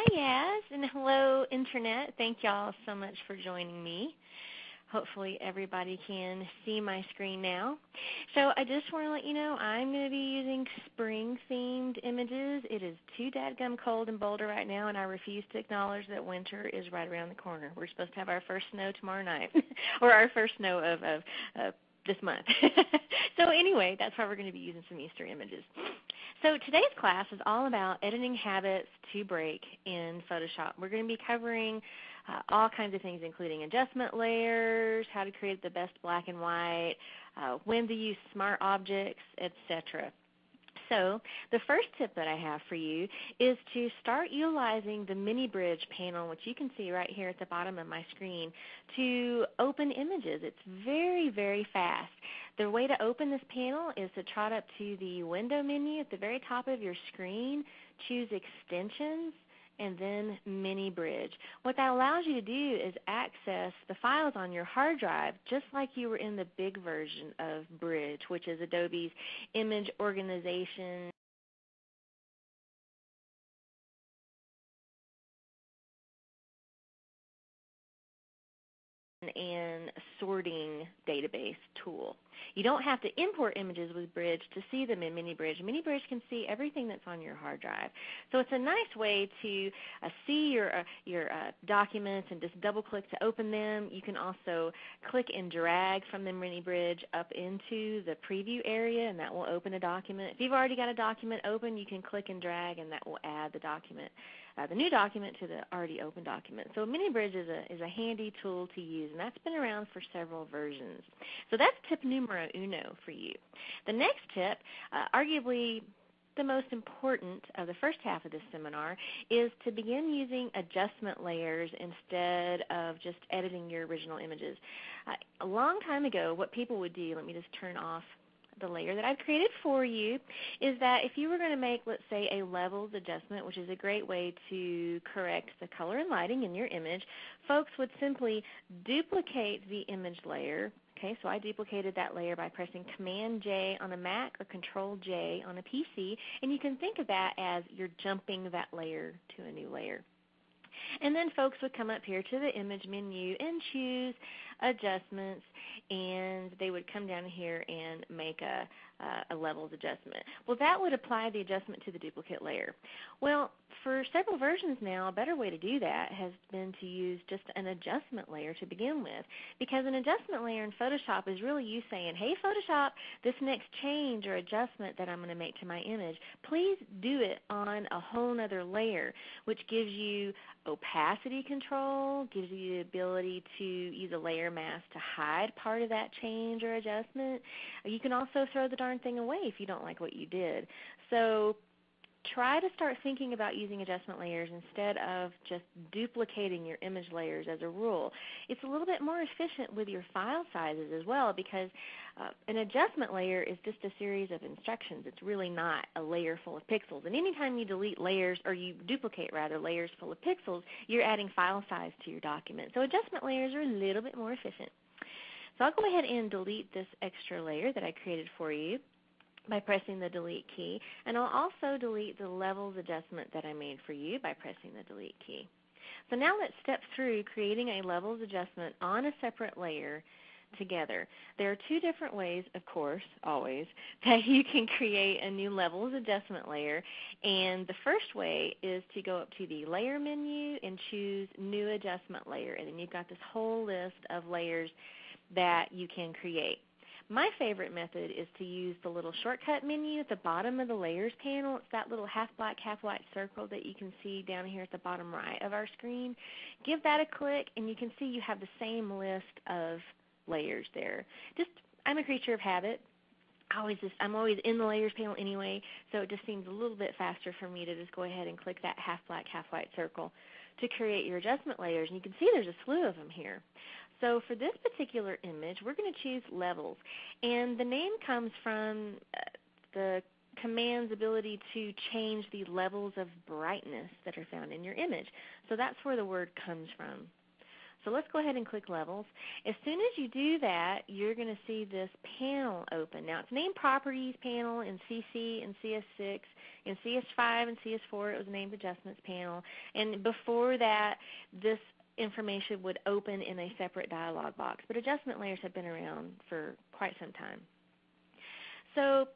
Hi, Yaz, and hello, Internet. Thank y'all so much for joining me. Hopefully everybody can see my screen now. So I just want to let you know I'm going to be using spring-themed images. It is too dadgum cold in Boulder right now, and I refuse to acknowledge that winter is right around the corner. We're supposed to have our first snow tomorrow night, or our first snow of this month. So anyway, that's why we're going to be using some Easter images. So today's class is all about editing habits to break in Photoshop. We're going to be covering all kinds of things, including adjustment layers, how to create the best black and white, when to use smart objects, etc. So the first tip that I have for you is to start utilizing the mini bridge panel, which you can see right here at the bottom of my screen, to open images. It's very, very fast. The way to open this panel is to trot up to the window menu at the very top of your screen, choose extensions, and then mini bridge. What that allows you to do is access the files on your hard drive just like you were in the big version of Bridge, which is Adobe's image organization and sorting database tool. You don't have to import images with Bridge to see them in Mini Bridge. Mini Bridge can see everything that's on your hard drive. So it's a nice way to see your documents and just double-click to open them. You can also click and drag from the Mini Bridge up into the preview area, and that will open a document. If you've already got a document open, you can click and drag, and that will add the new document to the already open document. So Mini Bridge is a handy tool to use, and that's been around for several versions. So that's tip numero uno for you. The next tip, arguably the most important of the first half of this seminar, is to begin using adjustment layers instead of just editing your original images. A long time ago, what people would do, let me just turn off the layer that I've created for you, is that if you were going to make, let's say, a levels adjustment, which is a great way to correct the color and lighting in your image, folks would simply duplicate the image layer. Okay, so I duplicated that layer by pressing Command-J on a Mac or Control-J on a PC, and you can think of that as you're jumping that layer to a new layer. And then folks would come up here to the image menu and choose adjustments, and they would come down here and make a levels adjustment. Well, that would apply the adjustment to the duplicate layer. Well, for several versions now, a better way to do that has been to use just an adjustment layer to begin with, because an adjustment layer in Photoshop is really you saying, hey, Photoshop, this next change or adjustment that I'm going to make to my image, please do it on a whole other layer, which gives you opacity control, gives you the ability to use a layer mask to hide part of that change or adjustment. You can also throw the darn thing away if you don't like what you did. So try to start thinking about using adjustment layers instead of just duplicating your image layers as a rule. It's a little bit more efficient with your file sizes as well, because an adjustment layer is just a series of instructions. It's really not a layer full of pixels. And anytime you delete layers, or you duplicate rather layers full of pixels, you're adding file size to your document. So adjustment layers are a little bit more efficient. So I'll go ahead and delete this extra layer that I created for you by pressing the delete key, and I'll also delete the levels adjustment that I made for you by pressing the delete key. So now let's step through creating a levels adjustment on a separate layer together. There are two different ways, of course, always, that you can create a new levels adjustment layer, and the first way is to go up to the layer menu and choose new adjustment layer, and then you've got this whole list of layers that you can create. My favorite method is to use the little shortcut menu at the bottom of the Layers panel. It's that little half black, half white circle that you can see down here at the bottom right of our screen. Give that a click, and you can see you have the same list of layers there. I'm a creature of habit. I'm always in the Layers panel anyway, so it just seems a little bit faster for me to just go ahead and click that half black, half white circle to create your adjustment layers. And you can see there's a slew of them here. So for this particular image, we're going to choose levels. And the name comes from the command's ability to change the levels of brightness that are found in your image. So that's where the word comes from. So let's go ahead and click Levels. As soon as you do that, you're going to see this panel open. Now, it's named Properties Panel in CC and CS6. In CS5 and CS4, it was named Adjustments Panel. And before that, this information would open in a separate dialog box. But adjustment layers have been around for quite some time. So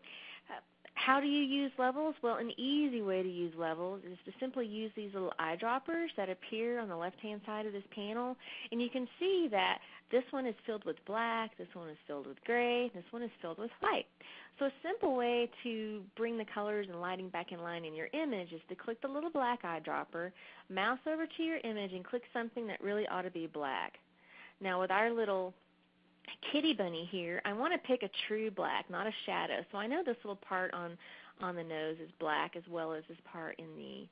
how do you use levels? Well, an easy way to use levels is to simply use these little eyedroppers that appear on the left-hand side of this panel. And you can see that this one is filled with black, this one is filled with gray, this one is filled with white. So a simple way to bring the colors and lighting back in line in your image is to click the little black eyedropper, mouse over to your image, and click something that really ought to be black. Now with our little kitty bunny here, I want to pick a true black, not a shadow. So I know this little part on the nose is black as well as this part in the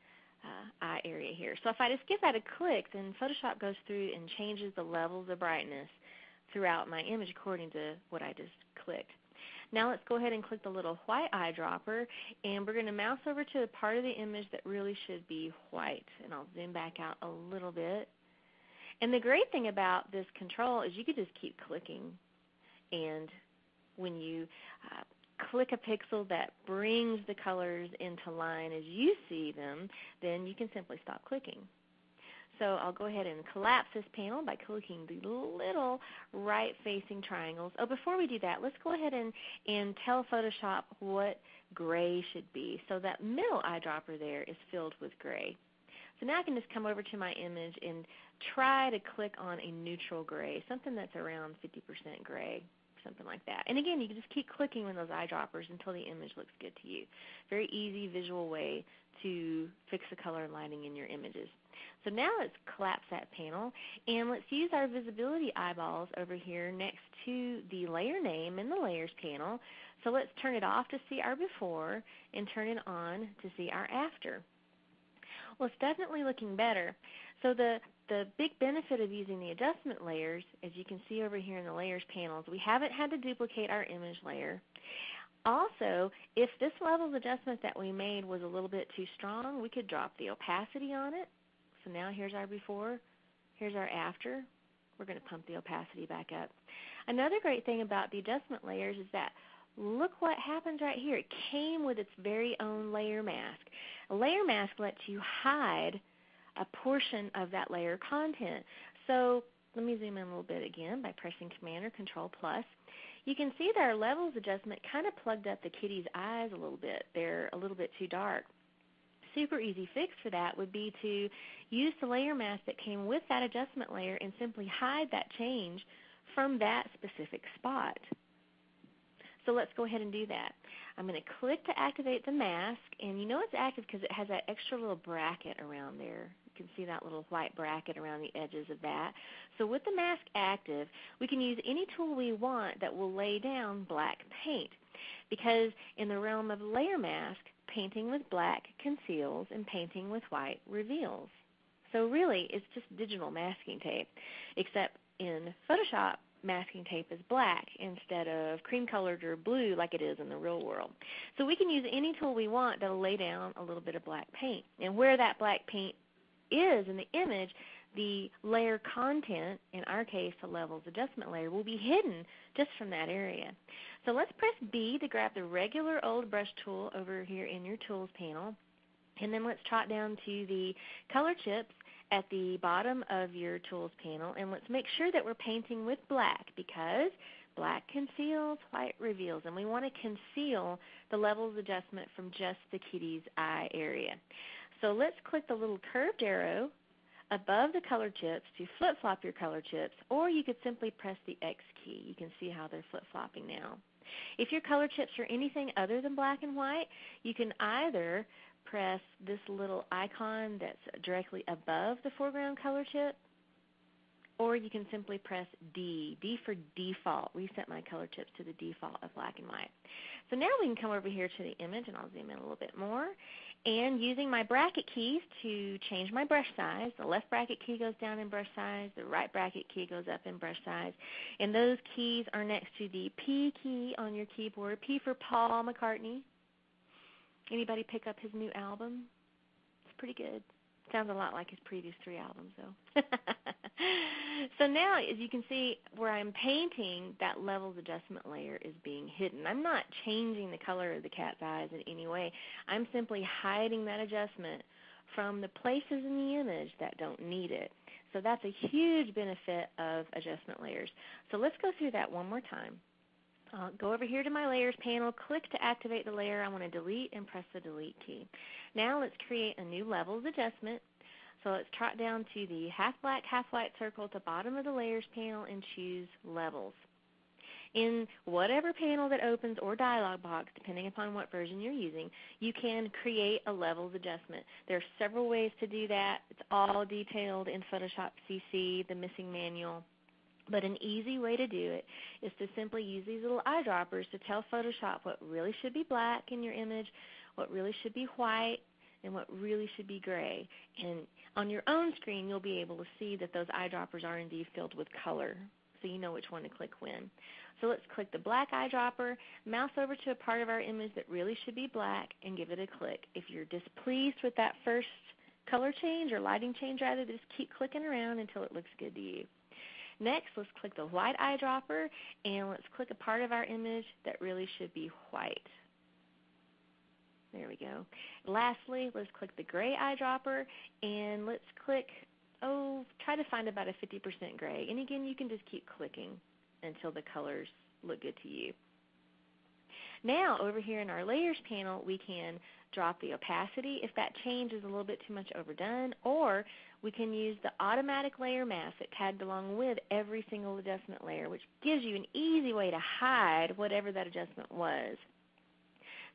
eye area here. So if I just give that a click, then Photoshop goes through and changes the levels of brightness throughout my image according to what I just clicked. Now let's go ahead and click the little white eyedropper, and we're going to mouse over to the part of the image that really should be white. And I'll zoom back out a little bit. And the great thing about this control is you could just keep clicking, and when you click a pixel that brings the colors into line as you see them, then you can simply stop clicking. So I'll go ahead and collapse this panel by clicking the little right-facing triangles. Oh, before we do that, let's go ahead and tell Photoshop what gray should be. So that middle eyedropper there is filled with gray. So now I can just come over to my image and try to click on a neutral gray, something that's around 50% gray, something like that. And again, you can just keep clicking with those eyedroppers until the image looks good to you. Very easy visual way to fix the color and lighting in your images. So now let's collapse that panel, and let's use our visibility eyeballs over here next to the layer name in the Layers panel. So let's turn it off to see our before and turn it on to see our after. Well, it's definitely looking better. So the big benefit of using the adjustment layers, as you can see over here in the Layers panels, we haven't had to duplicate our image layer. Also, if this level of adjustment that we made was a little bit too strong, we could drop the opacity on it. So now here's our before, here's our after. We're going to pump the opacity back up. Another great thing about the adjustment layers is that look what happens right here. It came with its very own layer mask. A layer mask lets you hide a portion of that layer content. So let me zoom in a little bit again by pressing Command or Control plus. You can see that our levels adjustment kind of plugged up the kitty's eyes a little bit. They're a little bit too dark. Super easy fix for that would be to use the layer mask that came with that adjustment layer and simply hide that change from that specific spot. So let's go ahead and do that. I'm going to click to activate the mask, and you know it's active because it has that extra little bracket around there. You can see that little white bracket around the edges of that. So with the mask active, we can use any tool we want that will lay down black paint, because in the realm of layer mask, painting with black conceals and painting with white reveals. So really, it's just digital masking tape, except in Photoshop, masking tape is black instead of cream-colored or blue like it is in the real world. So we can use any tool we want that will lay down a little bit of black paint. And where that black paint is in the image, the layer content, in our case the levels adjustment layer, will be hidden just from that area. So let's press B to grab the regular old brush tool over here in your Tools panel, and then let's trot down to the color chips at the bottom of your Tools panel, and let's make sure that we're painting with black, because black conceals, white reveals, and we want to conceal the levels adjustment from just the kitty's eye area. So let's click the little curved arrow above the color chips to flip-flop your color chips, or you could simply press the X key. You can see how they're flip-flopping now. If your color chips are anything other than black and white, you can either press this little icon that's directly above the foreground color chip, or you can simply press D for default. Reset my color chips to the default of black and white. So now we can come over here to the image, and I'll zoom in a little bit more. And using my bracket keys to change my brush size, the left bracket key goes down in brush size, the right bracket key goes up in brush size. And those keys are next to the P key on your keyboard, P for Paul McCartney. Anybody pick up his new album? It's pretty good. Sounds a lot like his previous 3 albums, though. So now, as you can see, where I'm painting, that levels adjustment layer is being hidden. I'm not changing the color of the cat's eyes in any way. I'm simply hiding that adjustment from the places in the image that don't need it. So that's a huge benefit of adjustment layers. So let's go through that one more time. Go over here to my Layers panel, click to activate the layer. I want to delete and press the Delete key. Now let's create a new Levels adjustment. So let's trot down to the half black, half white circle at the bottom of the Layers panel and choose Levels. In whatever panel that opens or dialog box, depending upon what version you're using, you can create a Levels adjustment. There are several ways to do that. It's all detailed in Photoshop CC, the missing manual. But an easy way to do it is to simply use these little eyedroppers to tell Photoshop what really should be black in your image, what really should be white, and what really should be gray. And on your own screen, you'll be able to see that those eyedroppers are indeed filled with color, so you know which one to click when. So let's click the black eyedropper, mouse over to a part of our image that really should be black, and give it a click. If you're displeased with that first color change or lighting change, rather, just keep clicking around until it looks good to you. Next, let's click the white eyedropper, and let's click a part of our image that really should be white. There we go. Lastly, let's click the gray eyedropper, and let's click, try to find about a 50% gray. And again, you can just keep clicking until the colors look good to you. Now, over here in our Layers panel, we can drop the opacity if that change is a little bit too much overdone, or we can use the automatic layer mask that tagged along with every single adjustment layer, which gives you an easy way to hide whatever that adjustment was.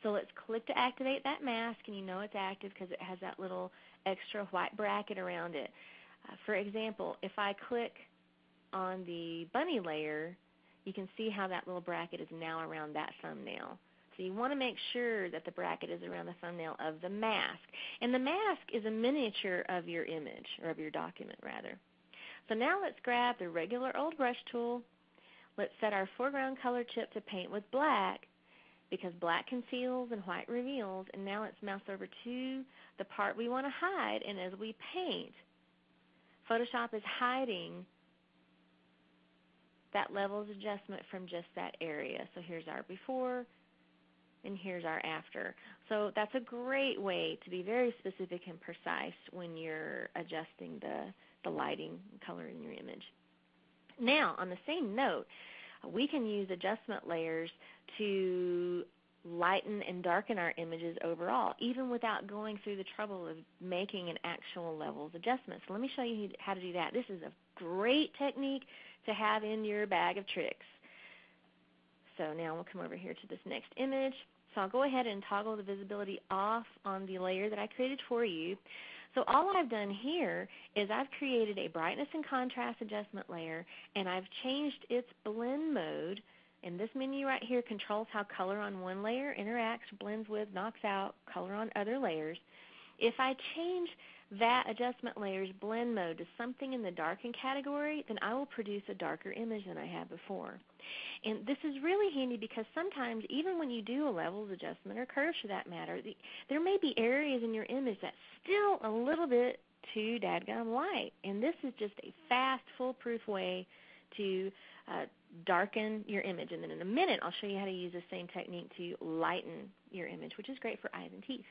So let's click to activate that mask, and you know it's active because it has that little extra white bracket around it. For example, if I click on the bunny layer, you can see how that little bracket is now around that thumbnail. So you want to make sure that the bracket is around the thumbnail of the mask. And the mask is a miniature of your image, or of your document rather. So now let's grab the regular old brush tool. Let's set our foreground color chip to paint with black, because black conceals and white reveals. And now let's mouse over to the part we want to hide. And as we paint, Photoshop is hiding that levels adjustment from just that area. So here's our before, and here's our after. So that's a great way to be very specific and precise when you're adjusting the lighting and color in your image. Now, on the same note, we can use adjustment layers to lighten and darken our images overall, even without going through the trouble of making an actual levels adjustment. So let me show you how to do that. This is a great technique to have in your bag of tricks. So now we'll come over here to this next image. So I'll go ahead and toggle the visibility off on the layer that I created for you. So all I've done here is I've created a brightness and contrast adjustment layer, and I've changed its blend mode. And this menu right here controls how color on one layer interacts, blends with, knocks out color on other layers. If I change that adjustment layer's blend mode to something in the darken category, then I will produce a darker image than I had before. And this is really handy because sometimes even when you do a levels adjustment, or curves for that matter, there may be areas in your image that's still a little bit too dadgum light. And this is just a fast, foolproof way to darken your image. And then in a minute I'll show you how to use the same technique to lighten your image, which is great for eyes and teeth.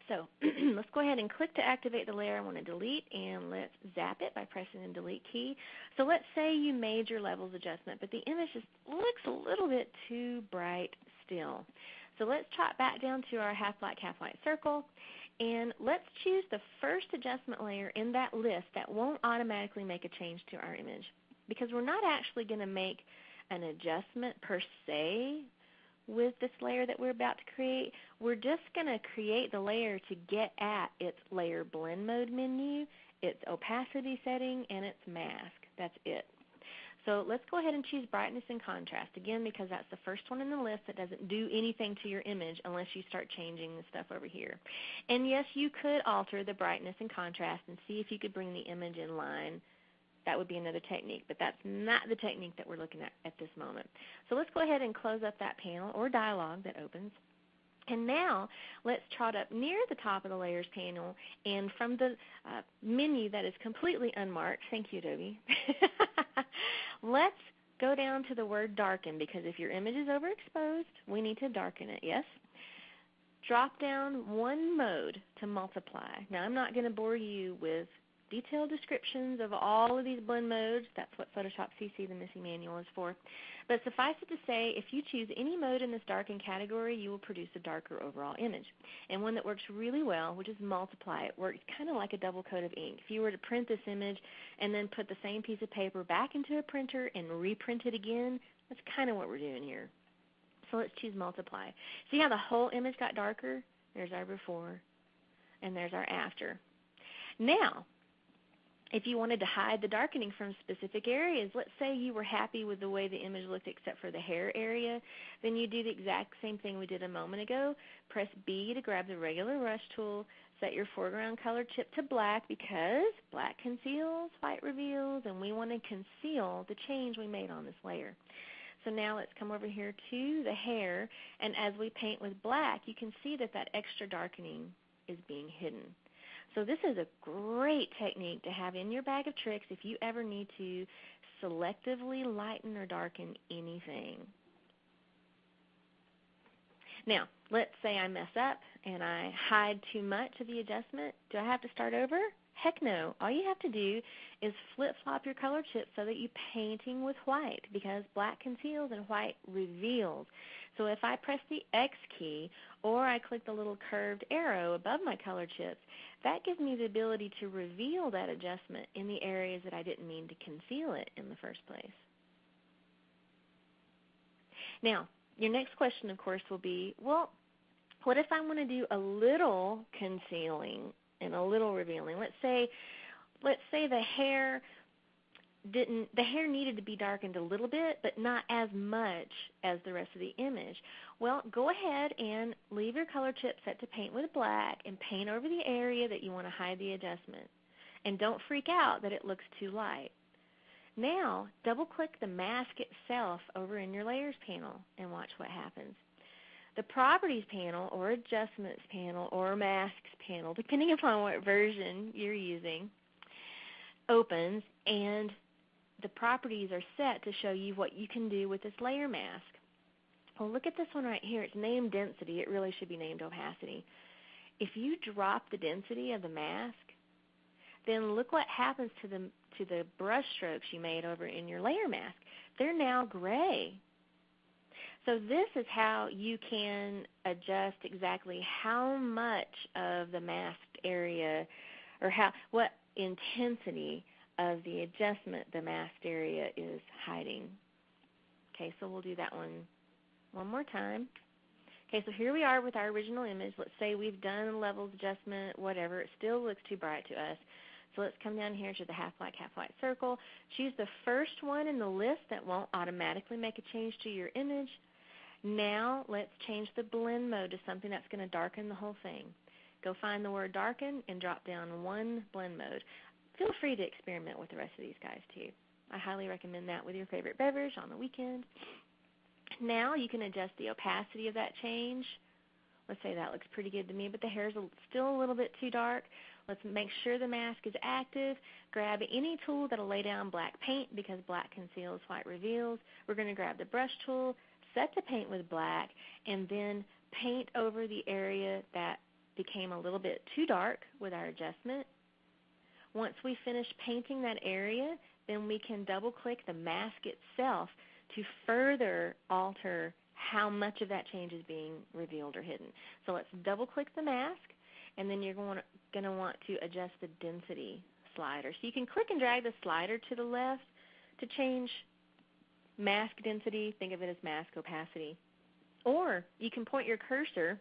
So let's go ahead and click to activate the layer I want to delete, and let's zap it by pressing the delete key. So let's say you made your levels adjustment, but the image just looks a little bit too bright still. So let's trot back down to our half black, half white circle, and let's choose the first adjustment layer in that list that won't automatically make a change to our image, because we're not actually going to make an adjustment per se with this layer that we're about to create. We're just going to create the layer to get at its layer blend mode menu, its opacity setting, and its mask. That's it. So let's go ahead and choose brightness and contrast, again, because that's the first one in the list that doesn't do anything to your image unless you start changing the stuff over here. And yes, you could alter the brightness and contrast and see if you could bring the image in line. That would be another technique, but that's not the technique that we're looking at this moment. So let's go ahead and close up that panel or dialog that opens. And now let's trot up near the top of the Layers panel, and from the menu that is completely unmarked, thank you, Adobe, let's go down to the word darken, because if your image is overexposed, we need to darken it, yes? Drop down one mode to multiply. Now, I'm not going to bore you with detailed descriptions of all of these blend modes. That's what Photoshop CC, the Missy manual, is for. But suffice it to say, if you choose any mode in this darken category, you will produce a darker overall image. And one that works really well, which is multiply. It works kind of like a double coat of ink. If you were to print this image and then put the same piece of paper back into a printer and reprint it again, that's kind of what we're doing here. So let's choose multiply. See how the whole image got darker? There's our before, and there's our after. Now, if you wanted to hide the darkening from specific areas, let's say you were happy with the way the image looked except for the hair area, then you do the exact same thing we did a moment ago. Press B to grab the regular brush tool, set your foreground color chip to black because black conceals, white reveals, and we want to conceal the change we made on this layer. So now let's come over here to the hair, and as we paint with black, you can see that that extra darkening is being hidden. So this is a great technique to have in your bag of tricks if you ever need to selectively lighten or darken anything. Now, let's say I mess up and I hide too much of the adjustment. Do I have to start over? Heck no. All you have to do is flip-flop your color chip so that you're painting with white, because black conceals and white reveals. So if I press the X key or I click the little curved arrow above my color chips, that gives me the ability to reveal that adjustment in the areas that I didn't mean to conceal it in the first place. Now, your next question, of course, will be, well, what if I want to do a little concealing and a little revealing? Let's say the hair needed to be darkened a little bit, but not as much as the rest of the image. Well, go ahead and leave your color chip set to paint with black and paint over the area that you want to hide the adjustment. And don't freak out that it looks too light. Now, double-click the mask itself over in your Layers panel and watch what happens. The Properties panel or Adjustments panel or Masks panel, depending upon what version you're using, opens, and the properties are set to show you what you can do with this layer mask. Well, look at this one right here. It's named density. It really should be named opacity. If you drop the density of the mask, then look what happens to the brush strokes you made over in your layer mask. They're now gray. So this is how you can adjust exactly how much of the masked area or what intensity of the adjustment the masked area is hiding. Okay, so we'll do that one more time. Okay, so here we are with our original image. Let's say we've done a levels adjustment, whatever. It still looks too bright to us. So let's come down here to the half black, half white circle. Choose the first one in the list that won't automatically make a change to your image. Now let's change the blend mode to something that's going to darken the whole thing. Go find the word darken and drop down one blend mode. Feel free to experiment with the rest of these guys too. I highly recommend that with your favorite beverage on the weekend. Now you can adjust the opacity of that change. Let's say that looks pretty good to me, but the hair is still a little bit too dark. Let's make sure the mask is active. Grab any tool that will lay down black paint because black conceals, white reveals. We're going to grab the brush tool, set to paint with black, and then paint over the area that became a little bit too dark with our adjustment. Once we finish painting that area, then we can double-click the mask itself to further alter how much of that change is being revealed or hidden. So let's double-click the mask, and then you're going to want to adjust the density slider. So you can click and drag the slider to the left to change mask density. Think of it as mask opacity. Or you can point your cursor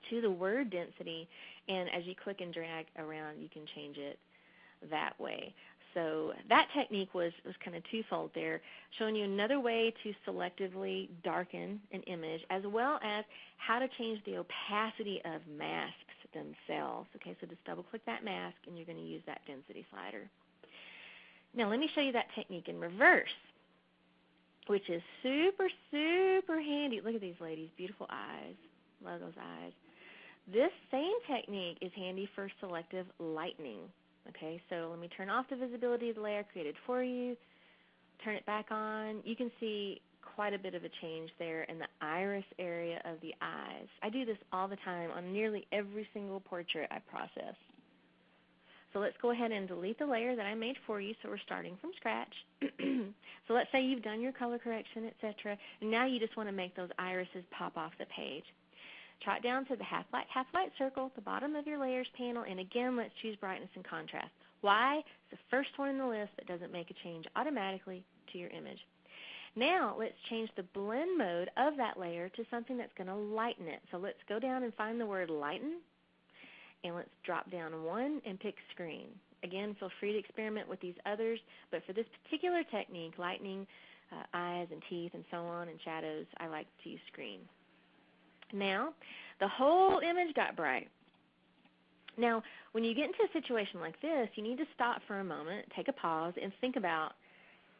to the word density, and as you click and drag around, you can change it that way. So that technique was kind of twofold there, showing you another way to selectively darken an image, as well as how to change the opacity of masks themselves. Okay, so just double-click that mask, and you're going to use that density slider. Now let me show you that technique in reverse, which is super, super handy. Look at these ladies, beautiful eyes. Love those eyes. This same technique is handy for selective lightening. Okay, so let me turn off the visibility of the layer I created for you, turn it back on. You can see quite a bit of a change there in the iris area of the eyes. I do this all the time on nearly every single portrait I process. So let's go ahead and delete the layer that I made for you, so we're starting from scratch. So let's say you've done your color correction, etc., and now you just want to make those irises pop off the page. Trot down to the half light circle at the bottom of your layers panel, and again, let's choose brightness and contrast. Why? It's the first one in the list that doesn't make a change automatically to your image. Now let's change the blend mode of that layer to something that's going to lighten it. So let's go down and find the word lighten, and let's drop down one and pick screen. Again, feel free to experiment with these others, but for this particular technique, lightening eyes and teeth and so on and shadows, I like to use screen. Now, the whole image got bright. Now, when you get into a situation like this, you need to stop for a moment, take a pause, and think about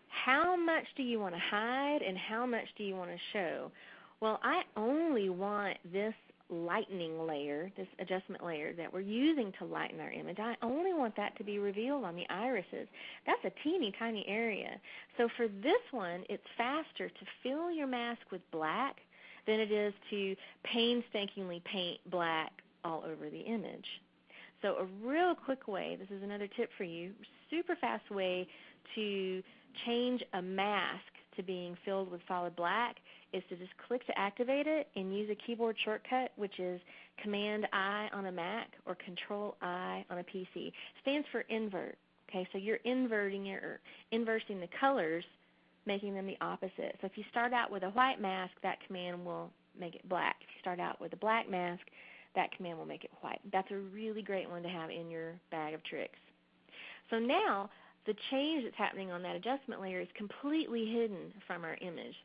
how much do you want to hide and how much do you want to show. Well, I only want this lightening layer, this adjustment layer that we're using to lighten our image. I only want that to be revealed on the irises. That's a teeny tiny area. So for this one, it's faster to fill your mask with black than it is to painstakingly paint black all over the image. So a real quick way, this is another tip for you, super fast way to change a mask to being filled with solid black is to just click to activate it and use a keyboard shortcut, which is Command-I on a Mac or Control-I on a PC. It stands for invert. Okay, so you're inversing the colors, making them the opposite. So if you start out with a white mask, that command will make it black. If you start out with a black mask, that command will make it white. That's a really great one to have in your bag of tricks. So now the change that's happening on that adjustment layer is completely hidden from our image.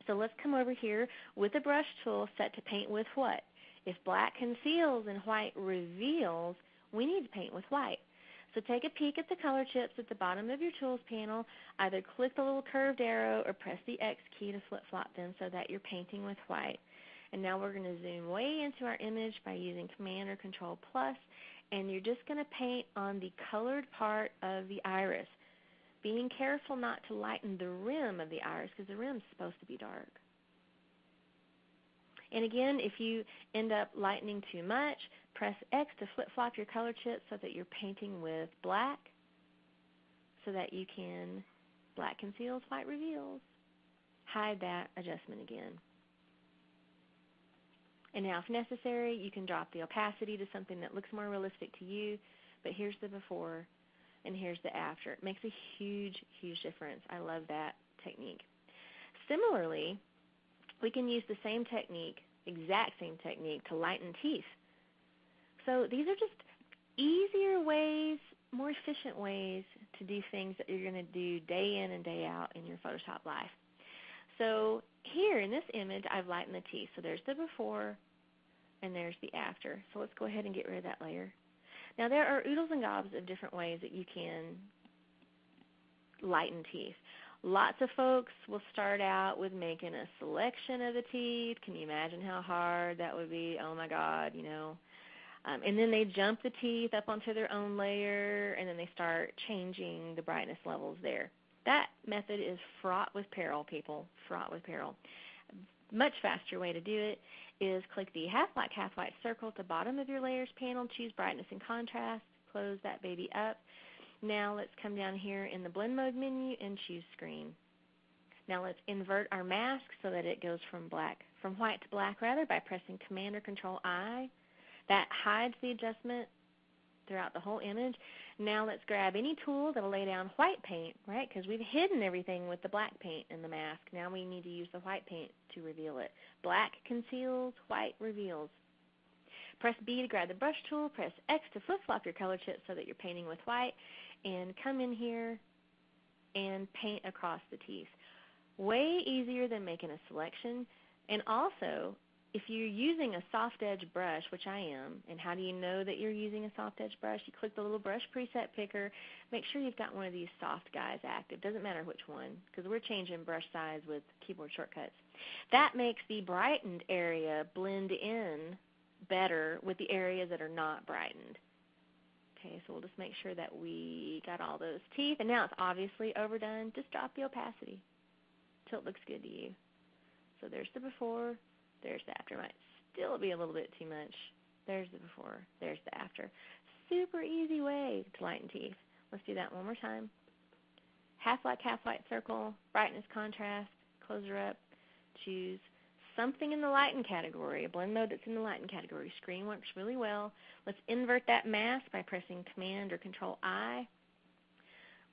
So let's come over here with the brush tool set to paint with what? If black conceals and white reveals, we need to paint with white. So take a peek at the color chips at the bottom of your tools panel. Either click the little curved arrow or press the X key to flip-flop them so that you're painting with white. And now we're going to zoom way into our image by using Command or Control plus, and you're just going to paint on the colored part of the iris, being careful not to lighten the rim of the iris because the rim is supposed to be dark. And again, if you end up lightening too much, press X to flip-flop your color chips so that you're painting with black so that you can, black conceals, white reveals. Hide that adjustment again. And now if necessary, you can drop the opacity to something that looks more realistic to you, but here's the before and here's the after. It makes a huge, huge difference. I love that technique. Similarly, we can use the same technique, exact same technique, to lighten teeth. So these are just easier ways, more efficient ways to do things that you're going to do day in and day out in your Photoshop life. So here in this image, I've lightened the teeth. So there's the before and there's the after. So let's go ahead and get rid of that layer. Now there are oodles and gobs of different ways that you can lighten teeth. Lots of folks will start out with making a selection of the teeth. Can you imagine how hard that would be? Oh my God, you know. And then they jump the teeth up onto their own layer, and then they start changing the brightness levels there. That method is fraught with peril, people, fraught with peril. Much faster way to do it is click the half white circle at the bottom of your layers panel, choose brightness and contrast, close that baby up. Now let's come down here in the blend mode menu and choose screen. Now let's invert our mask so that it goes from white to black by pressing Command or Control I. That hides the adjustment throughout the whole image. Now let's grab any tool that will lay down white paint, right? Because we've hidden everything with the black paint in the mask. Now we need to use the white paint to reveal it. Black conceals, white reveals. Press B to grab the brush tool, press X to flip-flop your color chips so that you're painting with white, and come in here and paint across the teeth. Way easier than making a selection, and also if you're using a soft edge brush, which I am, and how do you know that you're using a soft edge brush? You click the little brush preset picker. Make sure you've got one of these soft guys active. Doesn't matter which one, because we're changing brush size with keyboard shortcuts. That makes the brightened area blend in better with the areas that are not brightened. Okay, so we'll just make sure that we got all those teeth. And now it's obviously overdone. Just drop the opacity until it looks good to you. So there's the before. There's the after. Might still be a little bit too much. There's the before. There's the after. Super easy way to lighten teeth. Let's do that one more time. Half black, half white circle, brightness, contrast, close her up. Choose something in the lighten category, a blend mode that's in the lighten category. Screen works really well. Let's invert that mask by pressing Command or Control-I.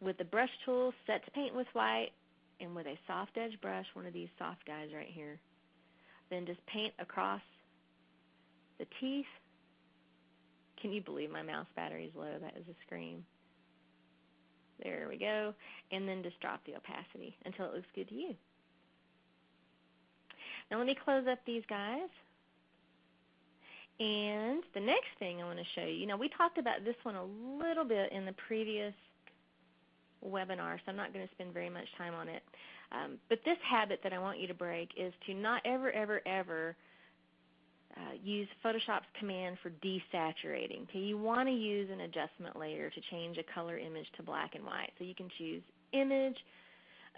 With the brush tool, set to paint with white, and with a soft edge brush, one of these soft guys right here. Then just paint across the teeth. Can you believe my mouse battery's low? That is a scream. There we go. And then just drop the opacity until it looks good to you. Now let me close up these guys. And the next thing I want to show you, now we talked about this one a little bit in the previous webinar, so I'm not going to spend very much time on it. But this habit that I want you to break is to not ever, ever, ever use Photoshop's command for desaturating. Okay, you want to use an adjustment layer to change a color image to black and white. So you can choose Image,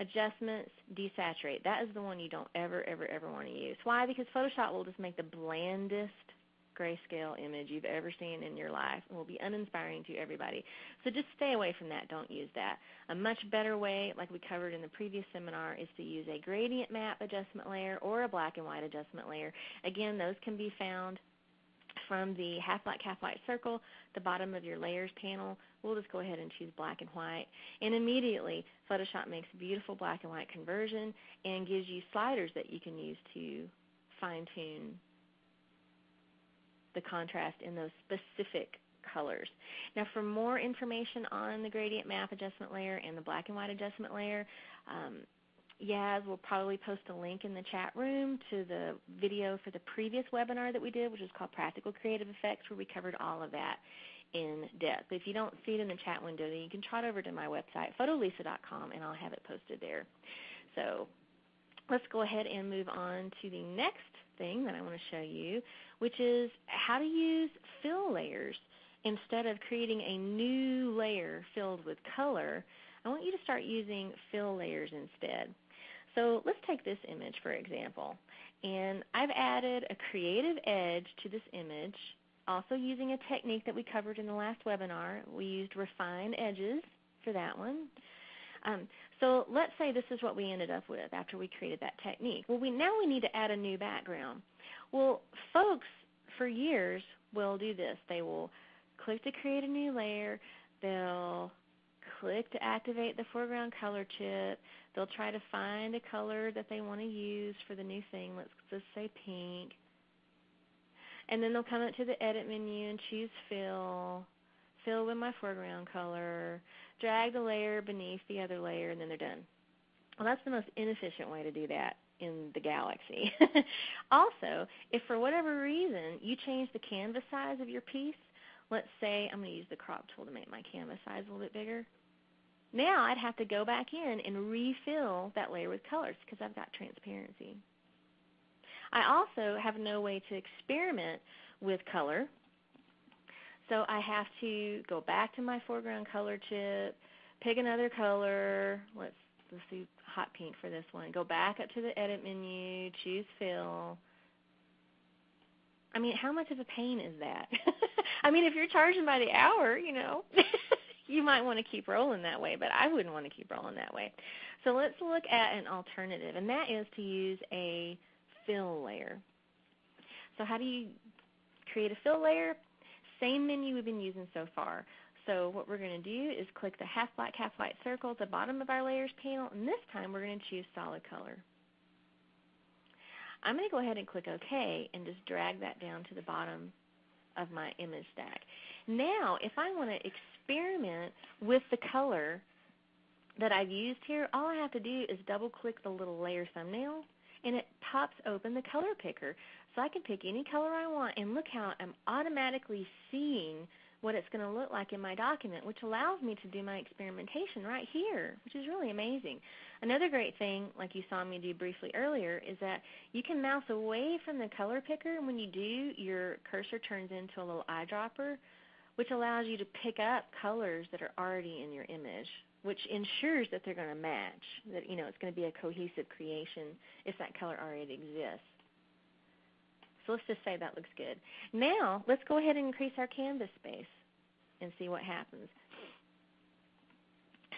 Adjustments, Desaturate. That is the one you don't ever, ever, ever want to use. Why? Because Photoshop will just make the blandest grayscale image you've ever seen in your life and will be uninspiring to everybody. So just stay away from that. Don't use that. A much better way, like we covered in the previous seminar, is to use a gradient map adjustment layer or a black and white adjustment layer. Again, those can be found from the half black, half white circle, the bottom of your layers panel. We'll just go ahead and choose black and white. And immediately, Photoshop makes a beautiful black and white conversion and gives you sliders that you can use to fine-tune the contrast in those specific colors. Now for more information on the gradient map adjustment layer and the black and white adjustment layer, Yaz will probably post a link in the chat room to the video for the previous webinar that we did, which is called Practical Creative Effects, where we covered all of that in depth. But if you don't see it in the chat window, then you can trot over to my website, photolesa.com, and I'll have it posted there. So let's go ahead and move on to the next thing that I want to show you, which is how to use fill layers. Instead of creating a new layer filled with color, I want you to start using fill layers instead. So let's take this image, for example. And I've added a creative edge to this image, also using a technique that we covered in the last webinar. We used refined edges for that one. So let's say this is what we ended up with after we created that technique. Well, now we need to add a new background. Well, folks for years will do this. They will click to create a new layer. They'll click to activate the foreground color chip. They'll try to find a color that they want to use for the new thing. Let's just say pink. And then they'll come up to the edit menu and choose fill, fill with my foreground color, drag the layer beneath the other layer, and then they're done. Well, that's the most inefficient way to do that in the galaxy. Also, if for whatever reason you change the canvas size of your piece, let's say I'm going to use the crop tool to make my canvas size a little bit bigger. Now I'd have to go back in and refill that layer with colors because I've got transparency. I also have no way to experiment with color, so I have to go back to my foreground color chip, pick another color. Let's do hot pink for this one. Go back up to the edit menu, choose fill. I mean, how much of a pain is that? I mean, if you're charging by the hour, you know, you might want to keep rolling that way, but I wouldn't want to keep rolling that way. So let's look at an alternative, and that is to use a fill layer. So how do you create a fill layer? Same menu we've been using so far. So what we're going to do is click the half black, half white circle at the bottom of our layers panel, and this time we're going to choose solid color. I'm going to go ahead and click OK and just drag that down to the bottom of my image stack. Now, if I want to experiment with the color that I've used here, all I have to do is double-click the little layer thumbnail, and it pops open the color picker. So I can pick any color I want, and look how I'm automatically seeing what it's going to look like in my document, which allows me to do my experimentation right here, which is really amazing. Another great thing, like you saw me do briefly earlier, is that you can mouse away from the color picker, and when you do, your cursor turns into a little eyedropper, which allows you to pick up colors that are already in your image, which ensures that they're going to match, that it's going to be a cohesive creation if that color already exists. So let's just say that looks good. Now let's go ahead and increase our canvas space and see what happens.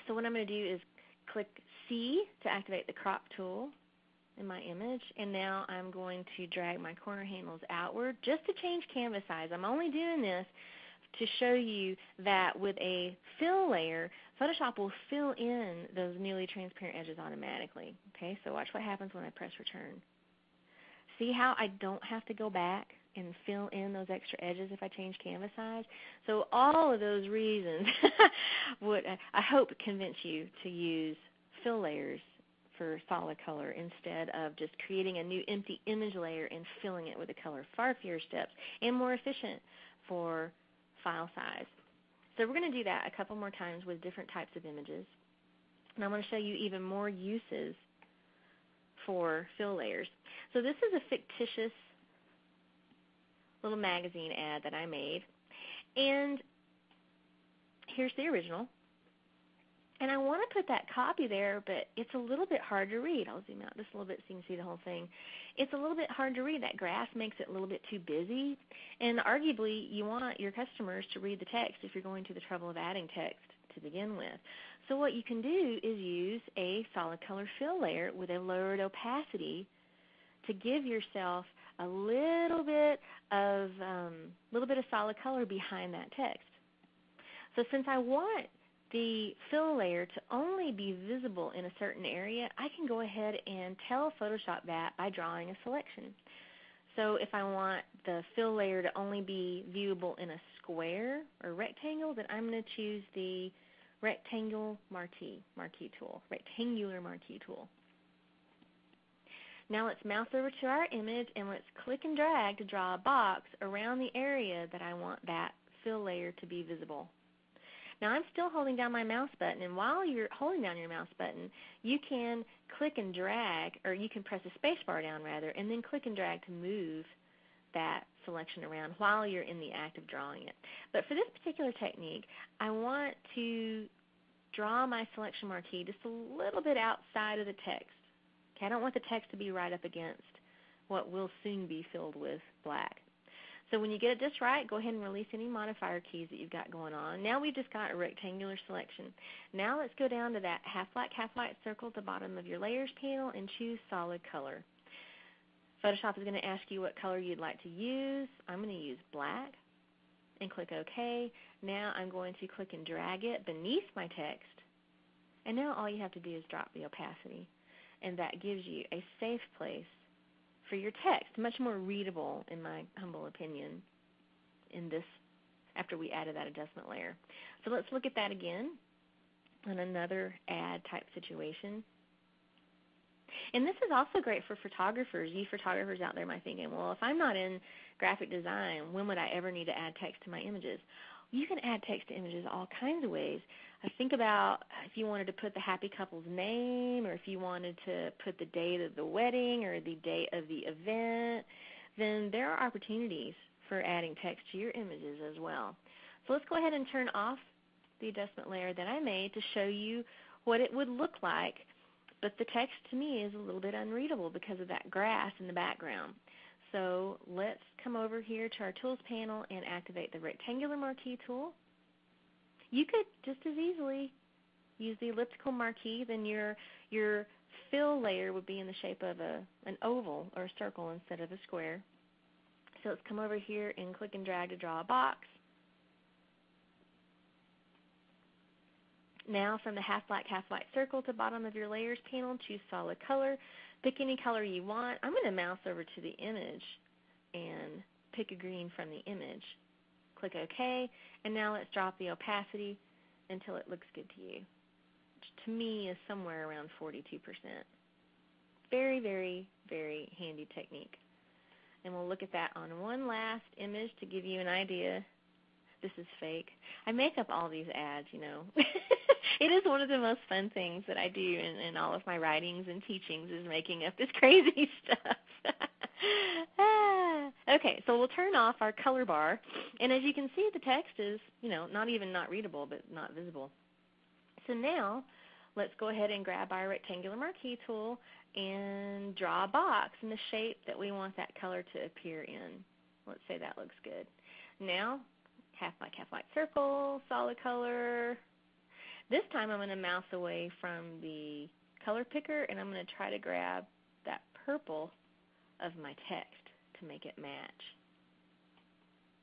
So what I'm going to do is click C to activate the crop tool in my image, and now I'm going to drag my corner handles outward just to change canvas size. I'm only doing this to show you that with a fill layer, Photoshop will fill in those nearly transparent edges automatically. Okay, so watch what happens when I press return. See how I don't have to go back and fill in those extra edges if I change canvas size? So all of those reasons would, I hope, convince you to use fill layers for solid color instead of just creating a new empty image layer and filling it with a color. Far fewer steps and more efficient for file size. So we're going to do that a couple more times with different types of images. And I'm going to show you even more uses for fill layers. So this is a fictitious little magazine ad that I made. And here's the original. And I want to put that copy there, but it's a little bit hard to read. I'll zoom out just a little bit so you can see the whole thing. It's a little bit hard to read. That grass makes it a little bit too busy. And arguably, you want your customers to read the text if you're going to the trouble of adding text to begin with. So what you can do is use a solid color fill layer with a lowered opacity to give yourself a little bit of solid color behind that text. So since I want the fill layer to only be visible in a certain area, I can go ahead and tell Photoshop that by drawing a selection. So if I want the fill layer to only be viewable in a square or rectangle, then I'm going to choose the rectangular marquee tool. Now let's mouse over to our image and let's click and drag to draw a box around the area that I want that fill layer to be visible. Now I'm still holding down my mouse button, and while you're holding down your mouse button, you can click and drag, or you can press the space bar down rather, and then click and drag to move that selection around while you're in the act of drawing it. But for this particular technique, I want to draw my selection marquee just a little bit outside of the text. Okay, I don't want the text to be right up against what will soon be filled with black. So when you get it just right, go ahead and release any modifier keys that you've got going on. Now we've just got a rectangular selection. Now let's go down to that half black, half white circle at the bottom of your layers panel and choose solid color. Photoshop is going to ask you what color you'd like to use. I'm going to use black and click OK. Now I'm going to click and drag it beneath my text. And now all you have to do is drop the opacity. And that gives you a safe place for your text, much more readable in my humble opinion in this after we added that adjustment layer. So let's look at that again on another ad type situation. And this is also great for photographers. You photographers out there might be thinking, well, if I'm not in graphic design, when would I ever need to add text to my images? You can add text to images all kinds of ways. Think about if you wanted to put the happy couple's name, or if you wanted to put the date of the wedding or the date of the event, then there are opportunities for adding text to your images as well. So let's go ahead and turn off the adjustment layer that I made to show you what it would look like, but the text to me is a little bit unreadable because of that grass in the background. So let's come over here to our Tools panel and activate the Rectangular Marquee tool. You could just as easily use the elliptical marquee, then your fill layer would be in the shape of an oval or a circle instead of a square. So let's come over here and click and drag to draw a box. Now from the half black, half white circle at the bottom of your layers panel, choose solid color. Pick any color you want. I'm going to mouse over to the image and pick a green from the image. Click OK, and now let's drop the opacity until it looks good to you, which to me is somewhere around 42%. Very, very, very handy technique. And we'll look at that on one last image to give you an idea. This is fake. I make up all these ads, you know. It is one of the most fun things that I do in all of my writings and teachings is making up this crazy stuff. Okay, so we'll turn off our color bar. And as you can see, the text is, you know, not readable, but not visible. So now let's go ahead and grab our rectangular marquee tool and draw a box in the shape that we want that color to appear in. Let's say that looks good. Now, half black, half white circle, solid color. This time I'm going to mouse away from the color picker and I'm going to try to grab that purple of my text to make it match.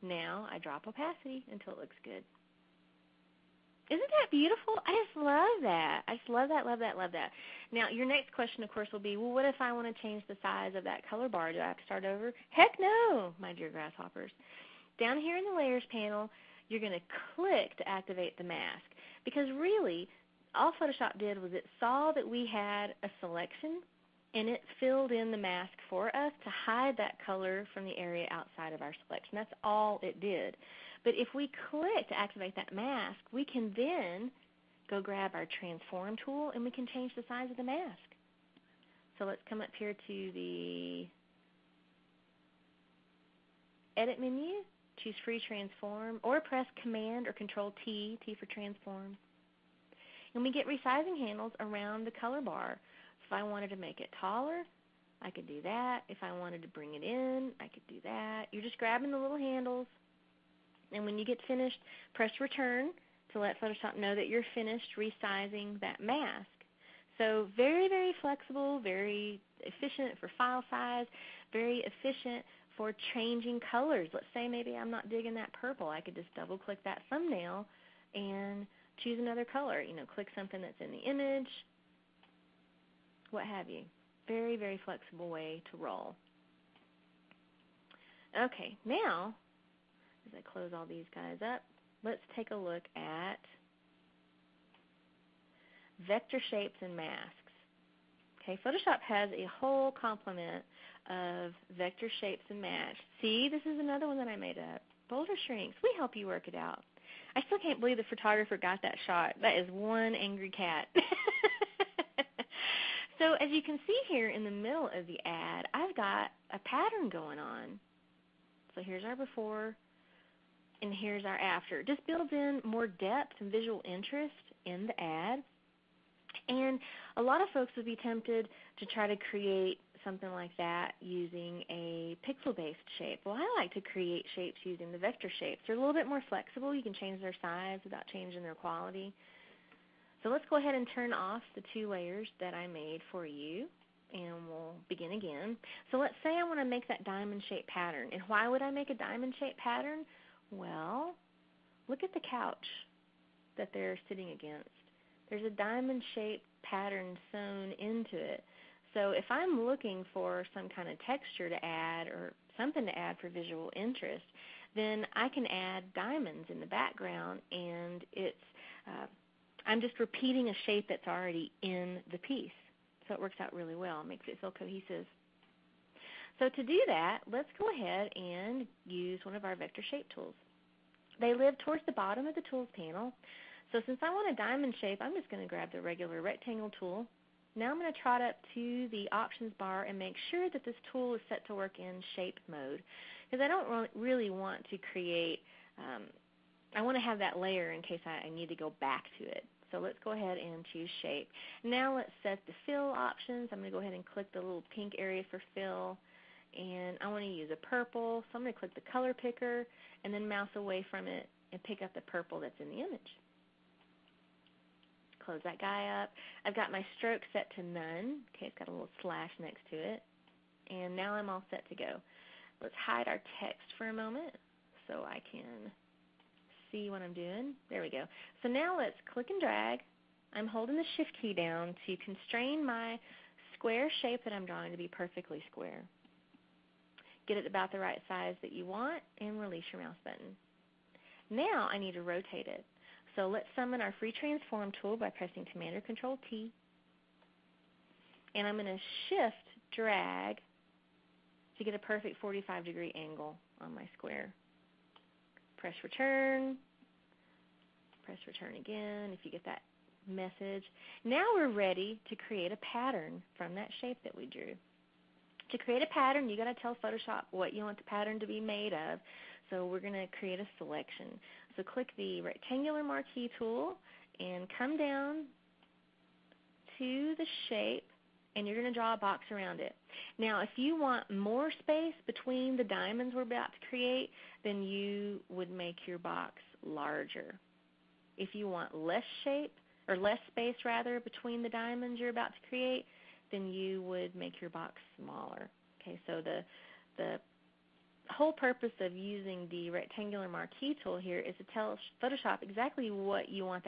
Now I drop opacity until it looks good. Isn't that beautiful? I just love that. I just love that, love that, love that. Now, your next question, of course, will be, well, what if I want to change the size of that color bar? Do I have to start over? Heck no, my dear grasshoppers. Down here in the Layers panel, you're going to click to activate the mask. Because really, all Photoshop did was it saw that we had a selection, and it filled in the mask for us to hide that color from the area outside of our selection. That's all it did. But if we click to activate that mask, we can then go grab our transform tool and we can change the size of the mask. So let's come up here to the edit menu, choose free transform, or press Command or Control T, T for transform. And we get resizing handles around the color bar. If I wanted to make it taller, I could do that. If I wanted to bring it in, I could do that. You're just grabbing the little handles. And when you get finished, press Return to let Photoshop know that you're finished resizing that mask. So very, very flexible, very efficient for file size, very efficient for changing colors. Let's say maybe I'm not digging that purple. I could just double-click that thumbnail and choose another color. You know, click something that's in the image, what have you. Very, very flexible way to roll. Okay, now, as I close all these guys up, let's take a look at vector shapes and masks. Okay, Photoshop has a whole complement of vector shapes and masks. See, this is another one that I made up. Boulder shrinks. We help you work it out. I still can't believe the photographer got that shot. That is one angry cat. So as you can see here in the middle of the ad, I've got a pattern going on. So here's our before, and here's our after. Just builds in more depth and visual interest in the ad. And a lot of folks would be tempted to try to create something like that using a pixel-based shape. Well, I like to create shapes using the vector shapes. They're a little bit more flexible. You can change their size without changing their quality. So let's go ahead and turn off the two layers that I made for you, and we'll begin again. So let's say I want to make that diamond-shaped pattern. And why would I make a diamond-shaped pattern? Well, look at the couch that they're sitting against. There's a diamond-shaped pattern sewn into it. So if I'm looking for some kind of texture to add or something to add for visual interest, then I can add diamonds in the background, and it's I'm just repeating a shape that's already in the piece. So it works out really well. It makes it feel cohesive. So to do that, let's go ahead and use one of our vector shape tools. They live towards the bottom of the Tools panel. So since I want a diamond shape, I'm just going to grab the regular rectangle tool. Now I'm going to trot up to the options bar and make sure that this tool is set to work in shape mode, because I don't really want to create, I want to have that layer in case I need to go back to it. So let's go ahead and choose shape. Now let's set the fill options. I'm going to go ahead and click the little pink area for fill, and I want to use a purple, so I'm going to click the color picker and then mouse away from it and pick up the purple that's in the image. Close that guy up. I've got my stroke set to none. Okay, it's got a little slash next to it. And now I'm all set to go. Let's hide our text for a moment so I can see what I'm doing. There we go. So now let's click and drag. I'm holding the Shift key down to constrain my square shape that I'm drawing to be perfectly square. Get it about the right size that you want and release your mouse button. Now I need to rotate it. So let's summon our free transform tool by pressing Command or Control T. and I'm going to shift drag to get a perfect 45-degree angle on my square. Press return again if you get that message. Now we're ready to create a pattern from that shape that we drew. To create a pattern, you got to tell Photoshop what you want the pattern to be made of. So we're going to create a selection. So click the rectangular marquee tool and come down to the shape, and you're going to draw a box around it. Now, if you want more space between the diamonds we're about to create, then you would make your box larger. If you want less space between the diamonds you're about to create, then you would make your box smaller. Okay, so the whole purpose of using the rectangular marquee tool here is to tell Photoshop exactly what you want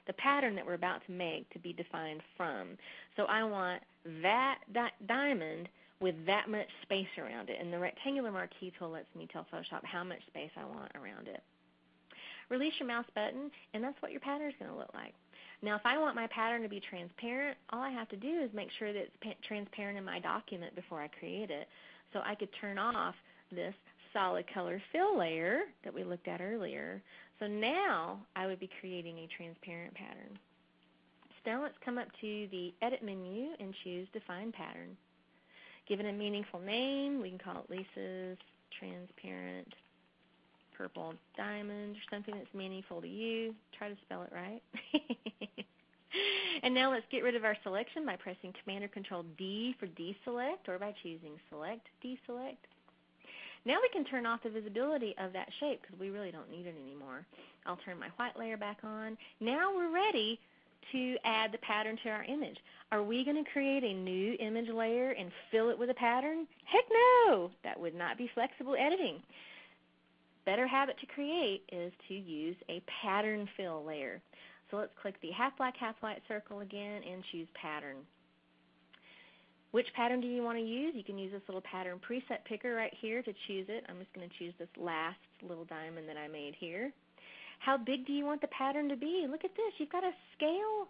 the pattern that we're about to make to be defined from. So I want that diamond with that much space around it, and the rectangular marquee tool lets me tell Photoshop how much space I want around it. Release your mouse button, and that's what your pattern is going to look like. Now, if I want my pattern to be transparent, all I have to do is make sure that it's transparent in my document before I create it. So I could turn off this solid color fill layer that we looked at earlier. So now I would be creating a transparent pattern. So now let's come up to the Edit menu and choose Define Pattern. Give it a meaningful name. We can call it Lesa's Transparent Purple Diamond or something that's meaningful to you. Try to spell it right. And now let's get rid of our selection by pressing Command or Control D for deselect, or by choosing Select, Deselect. Now we can turn off the visibility of that shape because we really don't need it anymore. I'll turn my white layer back on. Now we're ready to add the pattern to our image. Are we going to create a new image layer and fill it with a pattern? Heck no! That would not be flexible editing. Better habit to create is to use a pattern fill layer. So let's click the half black, half white circle again and choose pattern. Which pattern do you want to use? You can use this little pattern preset picker right here to choose it. I'm just going to choose this last little diamond that I made here. How big do you want the pattern to be? Look at this. You've got a scale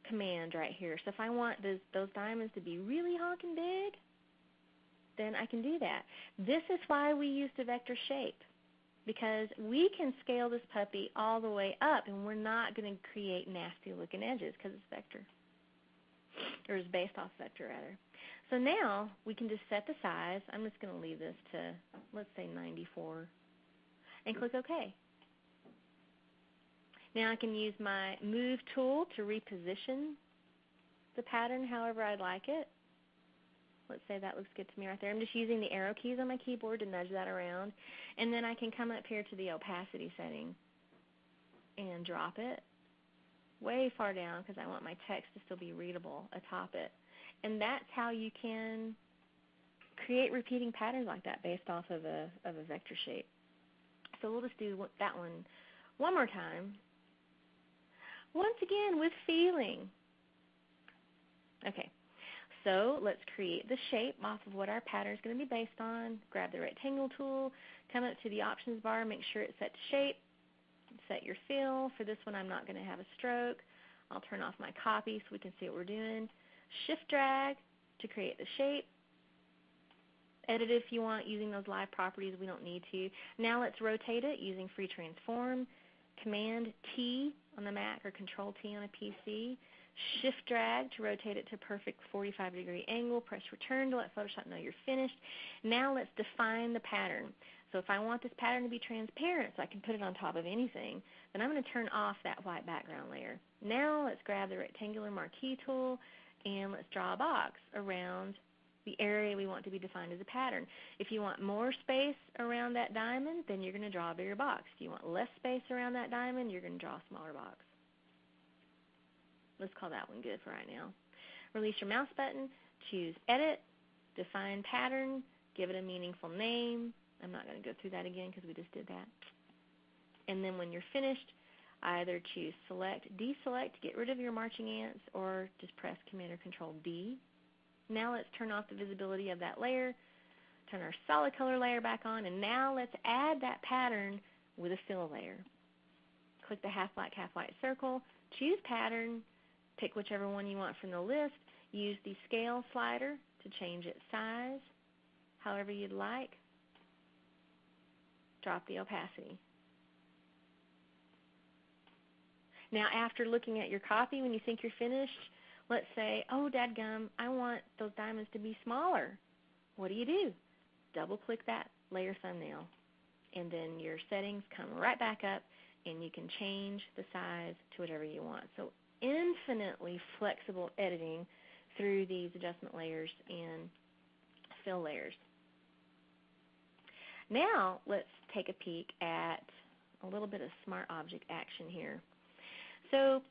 command right here. So if I want those diamonds to be really honking big, then I can do that. This is why we use the vector shape, because we can scale this puppy all the way up, and we're not going to create nasty looking edges because it's vector, or is based off vector rather. So now we can just set the size. I'm just going to leave this to, let's say, 94, and click OK. Now I can use my Move tool to reposition the pattern however I'd like it. Let's say that looks good to me right there. I'm just using the arrow keys on my keyboard to nudge that around. And then I can come up here to the opacity setting and drop it way far down because I want my text to still be readable atop it. And that's how you can create repeating patterns like that based off of a vector shape. So we'll just do that one more time. Once again with feeling. Okay. So let's create the shape off of what our pattern is going to be based on. Grab the rectangle tool, come up to the options bar, make sure it's set to shape, set your fill. For this one I'm not going to have a stroke. I'll turn off my copy so we can see what we're doing. Shift drag to create the shape. Edit if you want using those live properties. We don't need to. Now let's rotate it using free transform. Command T on the Mac or Control T on a PC. Shift drag to rotate it to a perfect 45-degree angle. Press return to let Photoshop know you're finished. Now let's define the pattern. So if I want this pattern to be transparent so I can put it on top of anything, then I'm going to turn off that white background layer. Now let's grab the rectangular marquee tool and let's draw a box around the area we want to be defined as a pattern. If you want more space around that diamond, then you're going to draw a bigger box. If you want less space around that diamond, you're going to draw a smaller box. Let's call that one good for right now. Release your mouse button, choose Edit, Define Pattern, give it a meaningful name. I'm not going to go through that again because we just did that. And then when you're finished, either choose Select, Deselect to get rid of your marching ants, or just press Command or Control D. Now let's turn off the visibility of that layer, turn our solid color layer back on, and now let's add that pattern with a fill layer. Click the half black, half white circle, choose Pattern, pick whichever one you want from the list. use the scale slider to change its size however you'd like. Drop the opacity. Now, after looking at your copy, when you think you're finished, let's say, oh, dadgum, I want those diamonds to be smaller. What do? Double-click that layer thumbnail, and then your settings come right back up, and you can change the size to whatever you want. So infinitely flexible editing through these adjustment layers and fill layers. Now let's take a peek at a little bit of smart object action here. So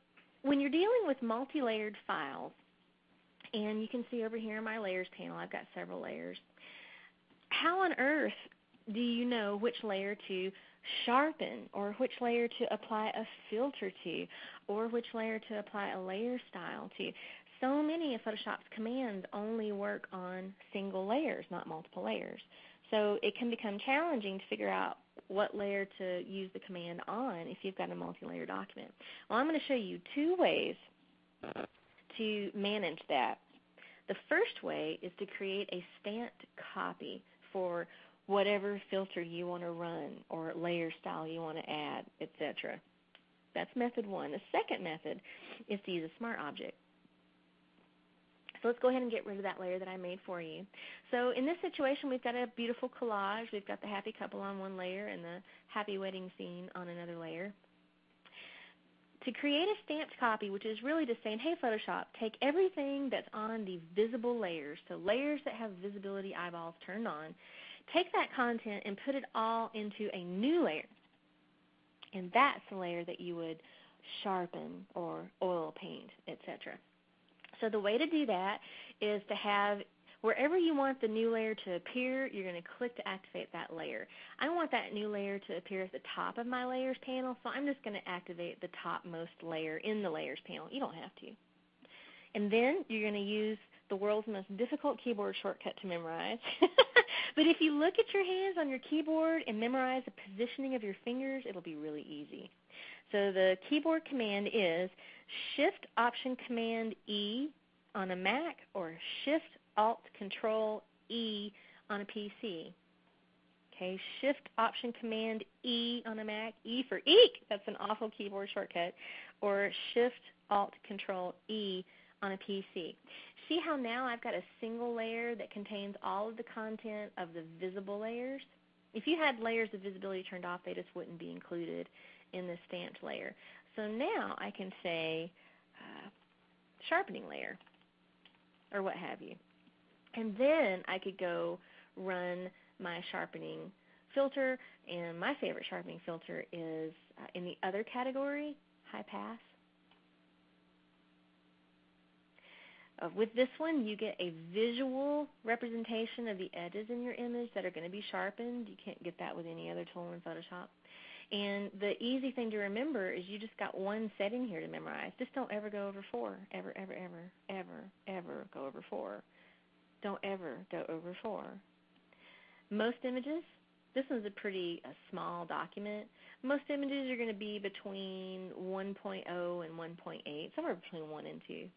when you're dealing with multi-layered files, and you can see over here in my layers panel, I've got several layers. How on earth do you know which layer to sharpen, or which layer to apply a filter to, or which layer to apply a layer style to? So many of Photoshop's commands only work on single layers, not multiple layers. So it can become challenging to figure out what layer to use the command on if you've got a multi-layer document. Well, I'm going to show you two ways to manage that. The first way is to create a stamped copy for whatever filter you want to run or layer style you want to add, etc. That's method one. The second method is to use a smart object. So let's go ahead and get rid of that layer that I made for you. So in this situation, we've got a beautiful collage. We've got the happy couple on one layer and the happy wedding scene on another layer. To create a stamped copy, which is really just saying, hey, Photoshop, take everything that's on the visible layers, so layers that have visibility eyeballs turned on, take that content and put it all into a new layer. And that's the layer that you would sharpen or oil paint, etc. So the way to do that is to have, wherever you want the new layer to appear, you're going to click to activate that layer. I want that new layer to appear at the top of my layers panel, so I'm just going to activate the topmost layer in the layers panel. You don't have to. And then you're going to use the world's most difficult keyboard shortcut to memorize. But if you look at your hands on your keyboard and memorize the positioning of your fingers, it'll be really easy. So the keyboard command is Shift-Option-Command-E on a Mac or Shift-Alt-Control-E on a PC. Okay, Shift-Option-Command-E on a Mac, E for eek, that's an awful keyboard shortcut, or Shift-Alt-Control-E on a PC. See how now I've got a single layer that contains all of the content of the visible layers? If you had layers of visibility turned off, they just wouldn't be included in the stamped layer. So now I can say sharpening layer or what have you. And then I could go run my sharpening filter, and my favorite sharpening filter is in the other category, high pass. With this one, you get a visual representation of the edges in your image that are going to be sharpened. You can't get that with any other tool in Photoshop. And the easy thing to remember is you just got one setting here to memorize. Just don't ever go over 4. Ever, ever, ever, ever, ever go over 4. Don't ever go over 4. Most images, this one's a pretty small document. Most images are going to be between 1.0 and 1.8, somewhere between 1 and 2.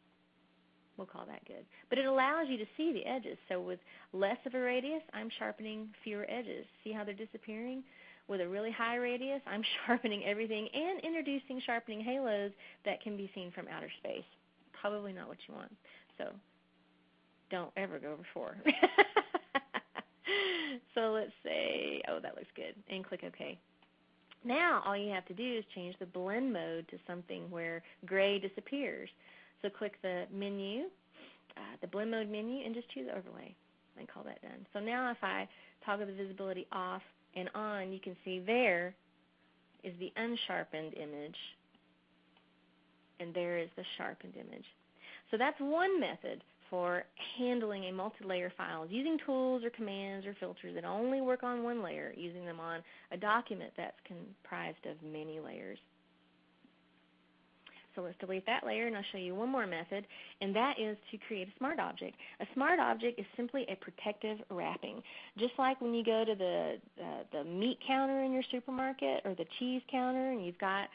We'll call that good. But it allows you to see the edges. So with less of a radius, I'm sharpening fewer edges. See how they're disappearing? With a really high radius, I'm sharpening everything and introducing sharpening halos that can be seen from outer space. Probably not what you want. So don't ever go over 4. So let's say, oh, that looks good, and click OK. Now all you have to do is change the blend mode to something where gray disappears. So click the menu, the blend mode menu, and just choose overlay and call that done. So now if I toggle the visibility off and on, you can see there is the unsharpened image, and there is the sharpened image. So that's one method for handling a multi-layer file, using tools or commands or filters that only work on one layer, using them on a document that's comprised of many layers. So let's delete that layer, and I'll show you one more method, and that is to create a smart object. A smart object is simply a protective wrapping. Just like when you go to the meat counter in your supermarket or the cheese counter and you've got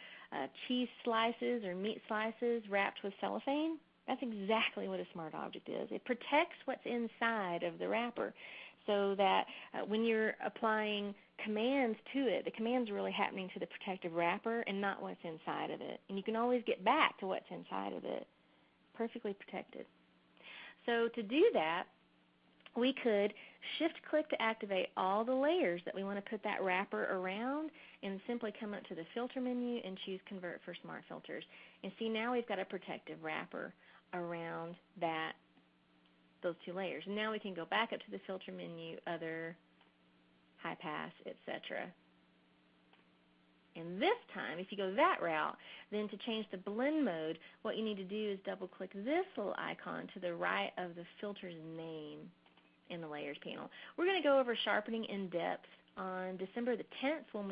cheese slices or meat slices wrapped with cellophane, That's exactly what a smart object is. It protects what's inside of the wrapper so that when you're applying commands to it, the commands are really happening to the protective wrapper and not what's inside of it. And you can always get back to what's inside of it, perfectly protected. So to do that, we could shift-click to activate all the layers that we want to put that wrapper around and simply come up to the filter menu and choose Convert for Smart Filters. And see, now we've got a protective wrapper around those two layers. And now we can go back up to the filter menu, Other, High Pass, etc. And this time, if you go that route, then to change the blend mode, what you need to do is double-click this little icon to the right of the filter's name in the Layers panel. We're going to go over sharpening in depth on December the 10th when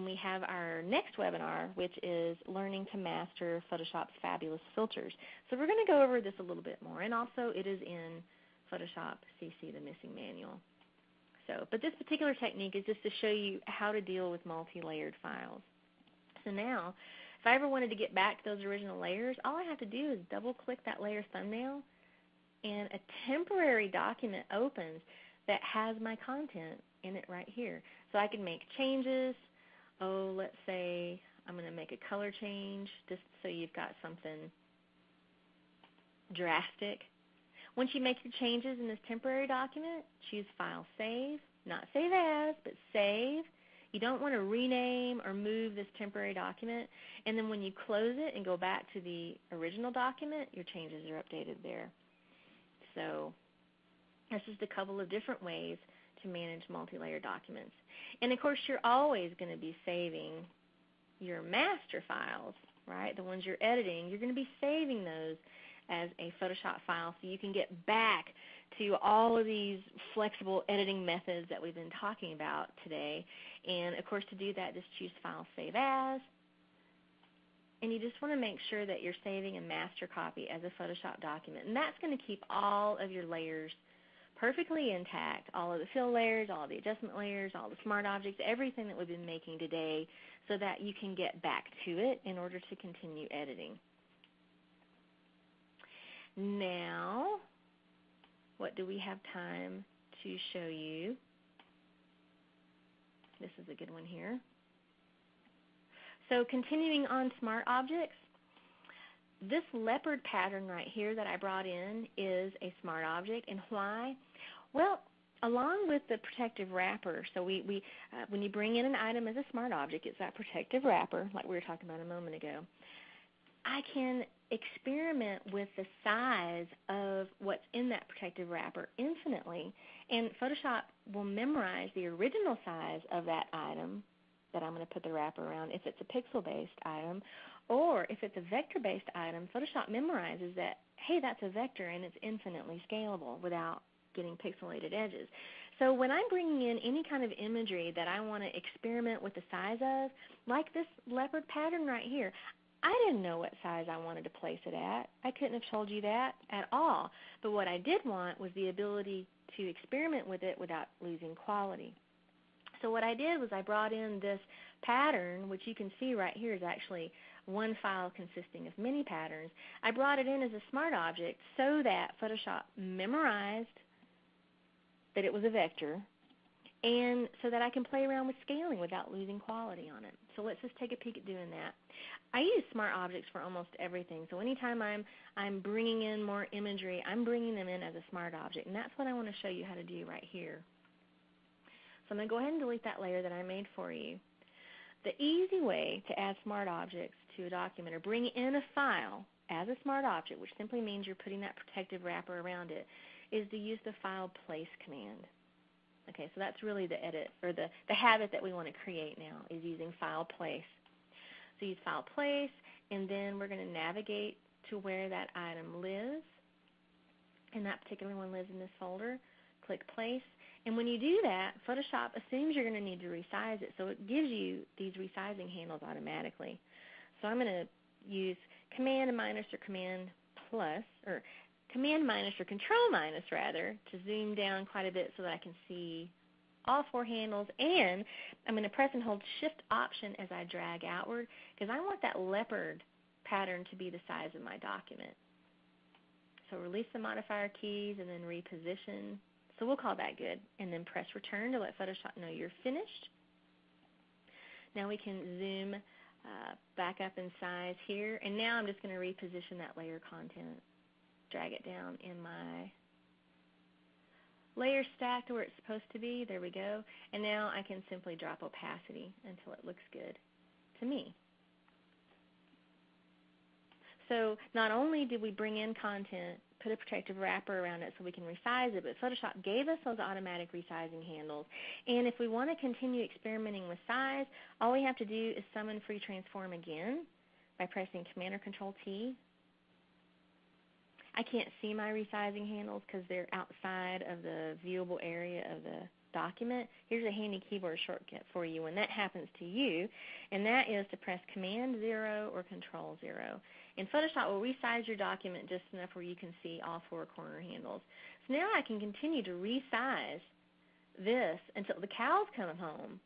we have our next webinar, which is Learning to Master Photoshop's Fabulous Filters. So we're going to go over this a little bit more, and also it is in Photoshop CC, the Missing Manual. But this particular technique is just to show you how to deal with multi-layered files. So now, if I ever wanted to get back to those original layers, all I have to do is double-click that layer thumbnail, and a temporary document opens that has my content in it right here. So I can make changes. Oh, let's say I'm going to make a color change just so you've got something drastic. Once you make your changes in this temporary document, choose File Save, not Save As, but Save. You don't want to rename or move this temporary document. And then when you close it and go back to the original document, your changes are updated there. So this is a couple of different ways to manage multi-layer documents. And, of course, you're always going to be saving your master files, right, the ones you're editing. You're going to be saving those as a Photoshop file so you can get back to all of these flexible editing methods that we've been talking about today. And, of course, to do that, just choose File, Save As. And you just want to make sure that you're saving a master copy as a Photoshop document. And that's going to keep all of your layers perfectly intact, all of the fill layers, all of the adjustment layers, all the smart objects, everything that we've been making today so that you can get back to it in order to continue editing. Now, what do we have time to show you? This is a good one here. So continuing on smart objects, this leopard pattern right here that I brought in is a smart object. And why? Well, along with the protective wrapper, so when you bring in an item as a smart object, it's that protective wrapper like we were talking about a moment ago. I can experiment with the size of what's in that protective wrapper infinitely, and Photoshop will memorize the original size of that item that I'm going to put the wrapper around if it's a pixel-based item, or if it's a vector-based item, Photoshop memorizes that, hey, that's a vector and it's infinitely scalable without getting pixelated edges. So when I'm bringing in any kind of imagery that I want to experiment with the size of, like this leopard pattern right here, I didn't know what size I wanted to place it at. I couldn't have told you that at all. But what I did want was the ability to experiment with it without losing quality. So what I did was I brought in this pattern, which you can see right here is actually one file consisting of many patterns. I brought it in as a smart object so that Photoshop memorized that it was a vector, and so that I can play around with scaling without losing quality on it. So let's just take a peek at doing that. I use smart objects for almost everything. So anytime I'm bringing in more imagery, I'm bringing them in as a smart object, and that's what I want to show you how to do right here. So I'm going to go ahead and delete that layer that I made for you. The easy way to add smart objects to a document or bring in a file as a smart object, which simply means you're putting that protective wrapper around it, is to use the File Place command. Okay, so that's really the edit or the habit that we want to create now is using File Place. So use File Place, and then we're going to navigate to where that item lives, and that particular one lives in this folder. Click Place, and when you do that, Photoshop assumes you're going to need to resize it, so it gives you these resizing handles automatically. So I'm going to use Command minus or Command plus, or Command minus or Control minus rather, to zoom down quite a bit so that I can see all four handles, and I'm going to press and hold Shift Option as I drag outward because I want that leopard pattern to be the size of my document. So release the modifier keys and then reposition. So we'll call that good. And then press return to let Photoshop know you're finished. Now we can zoom back up in size here. And now I'm just going to reposition that layer content. Drag it down in my layer stack to where it's supposed to be. There we go. And now I can simply drop opacity until it looks good to me. So not only did we bring in content, put a protective wrapper around it so we can resize it, but Photoshop gave us those automatic resizing handles. And if we want to continue experimenting with size, all we have to do is summon Free Transform again by pressing Command or Control T. I can't see my resizing handles because they're outside of the viewable area of the document. Here's a handy keyboard shortcut for you when that happens to you, and that is to press Command 0 or Control 0. And Photoshop will resize your document just enough where you can see all four corner handles. So now I can continue to resize this until the cows come home,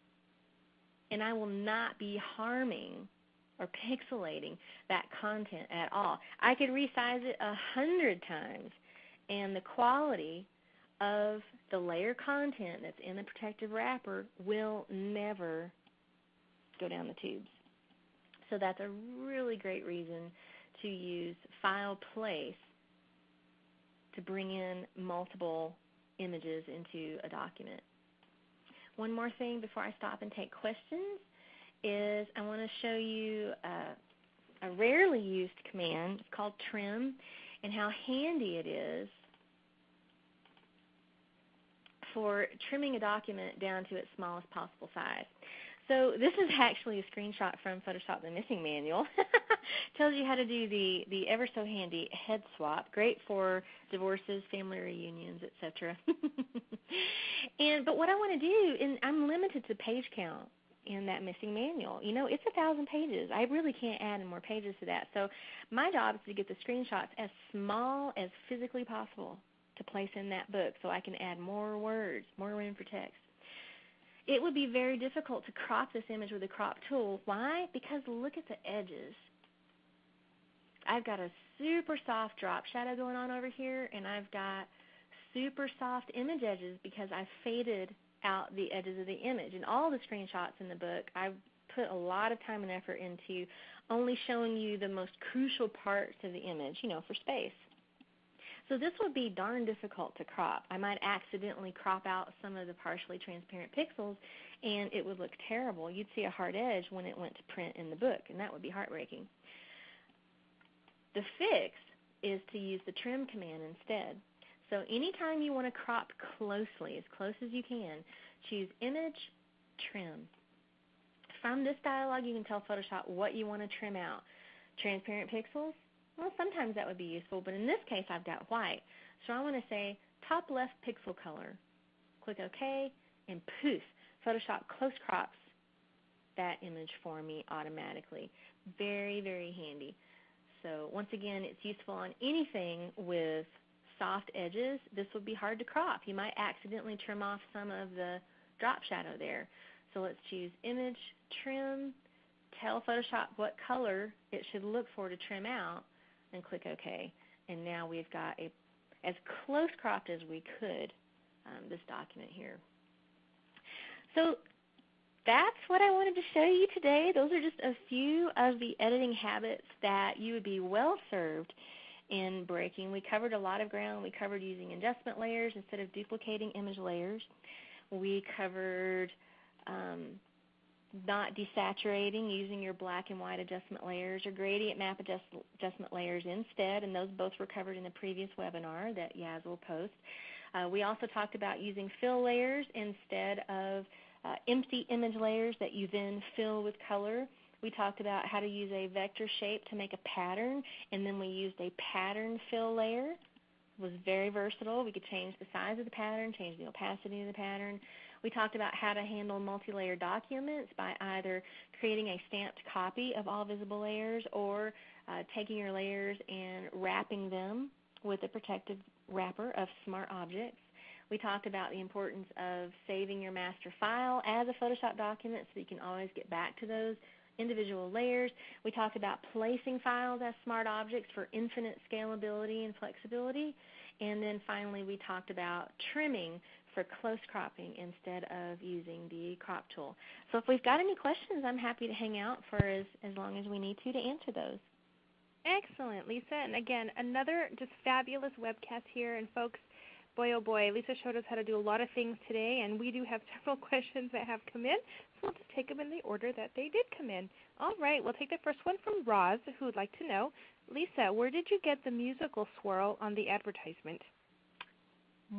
and I will not be harming or pixelating that content at all. I could resize it 100 times, and the quality of the layer content that's in the protective wrapper will never go down the tubes. So that's a really great reason to use File Place to bring in multiple images into a document. One more thing before I stop and take questions is I want to show you a rarely used command. It's called trim, and how handy it is for trimming a document down to its smallest possible size. So this is actually a screenshot from Photoshop the Missing Manual. Tells you how to do the ever so handy head swap. Great for divorces, family reunions, etc. But what I want to do, and I'm limited to page count in that Missing Manual. You know, it's 1,000 pages. I really can't add any more pages to that. So my job is to get the screenshots as small as physically possible to place in that book so I can add more words, more room for text. It would be very difficult to crop this image with a crop tool. Why? Because look at the edges. I've got a super soft drop shadow going on over here, and I've got super soft image edges because I've faded out the edges of the image. And all the screenshots in the book, I've put a lot of time and effort into only showing you the most crucial parts of the image, you know, for space. So this would be darn difficult to crop. I might accidentally crop out some of the partially transparent pixels, and it would look terrible. You'd see a hard edge when it went to print in the book, and that would be heartbreaking. The fix is to use the trim command instead. So anytime you want to crop closely, as close as you can, choose Image, Trim. From this dialog, you can tell Photoshop what you want to trim out. Transparent pixels? Well, sometimes that would be useful, but in this case I've got white. So I want to say top left pixel color. Click OK, and poof, Photoshop close crops that image for me automatically. Very, very handy. So once again, it's useful on anything with soft edges. This would be hard to crop. You might accidentally trim off some of the drop shadow there. So let's choose Image, Trim, tell Photoshop what color it should look for to trim out, and click OK. And now we've got a as close cropped as we could this document here. So that's what I wanted to show you today. Those are just a few of the editing habits that you would be well served in breaking. We covered a lot of ground. We covered using adjustment layers instead of duplicating image layers. We covered not desaturating, using your black and white adjustment layers, or gradient map adjustment layers instead, and those both were covered in the previous webinar that Yaz will post. We also talked about using fill layers instead of empty image layers that you then fill with color. We talked about how to use a vector shape to make a pattern, and then we used a pattern fill layer. It was very versatile. We could change the size of the pattern, change the opacity of the pattern. We talked about how to handle multi-layer documents by either creating a stamped copy of all visible layers or taking your layers and wrapping them with a protective wrapper of smart objects. We talked about the importance of saving your master file as a Photoshop document so you can always get back to those individual layers. We talked about placing files as smart objects for infinite scalability and flexibility. And then finally we talked about trimming for close cropping instead of using the crop tool. So if we've got any questions, I'm happy to hang out for as long as we need to answer those. Excellent, Lesa. And again, another just fabulous webcast here. And folks, boy, oh boy, Lesa showed us how to do a lot of things today, and we do have several questions that have come in, so we'll just take them in the order that they did come in. All right, we'll take the first one from Roz, who would like to know, Lesa, where did you get the musical swirl on the advertisement?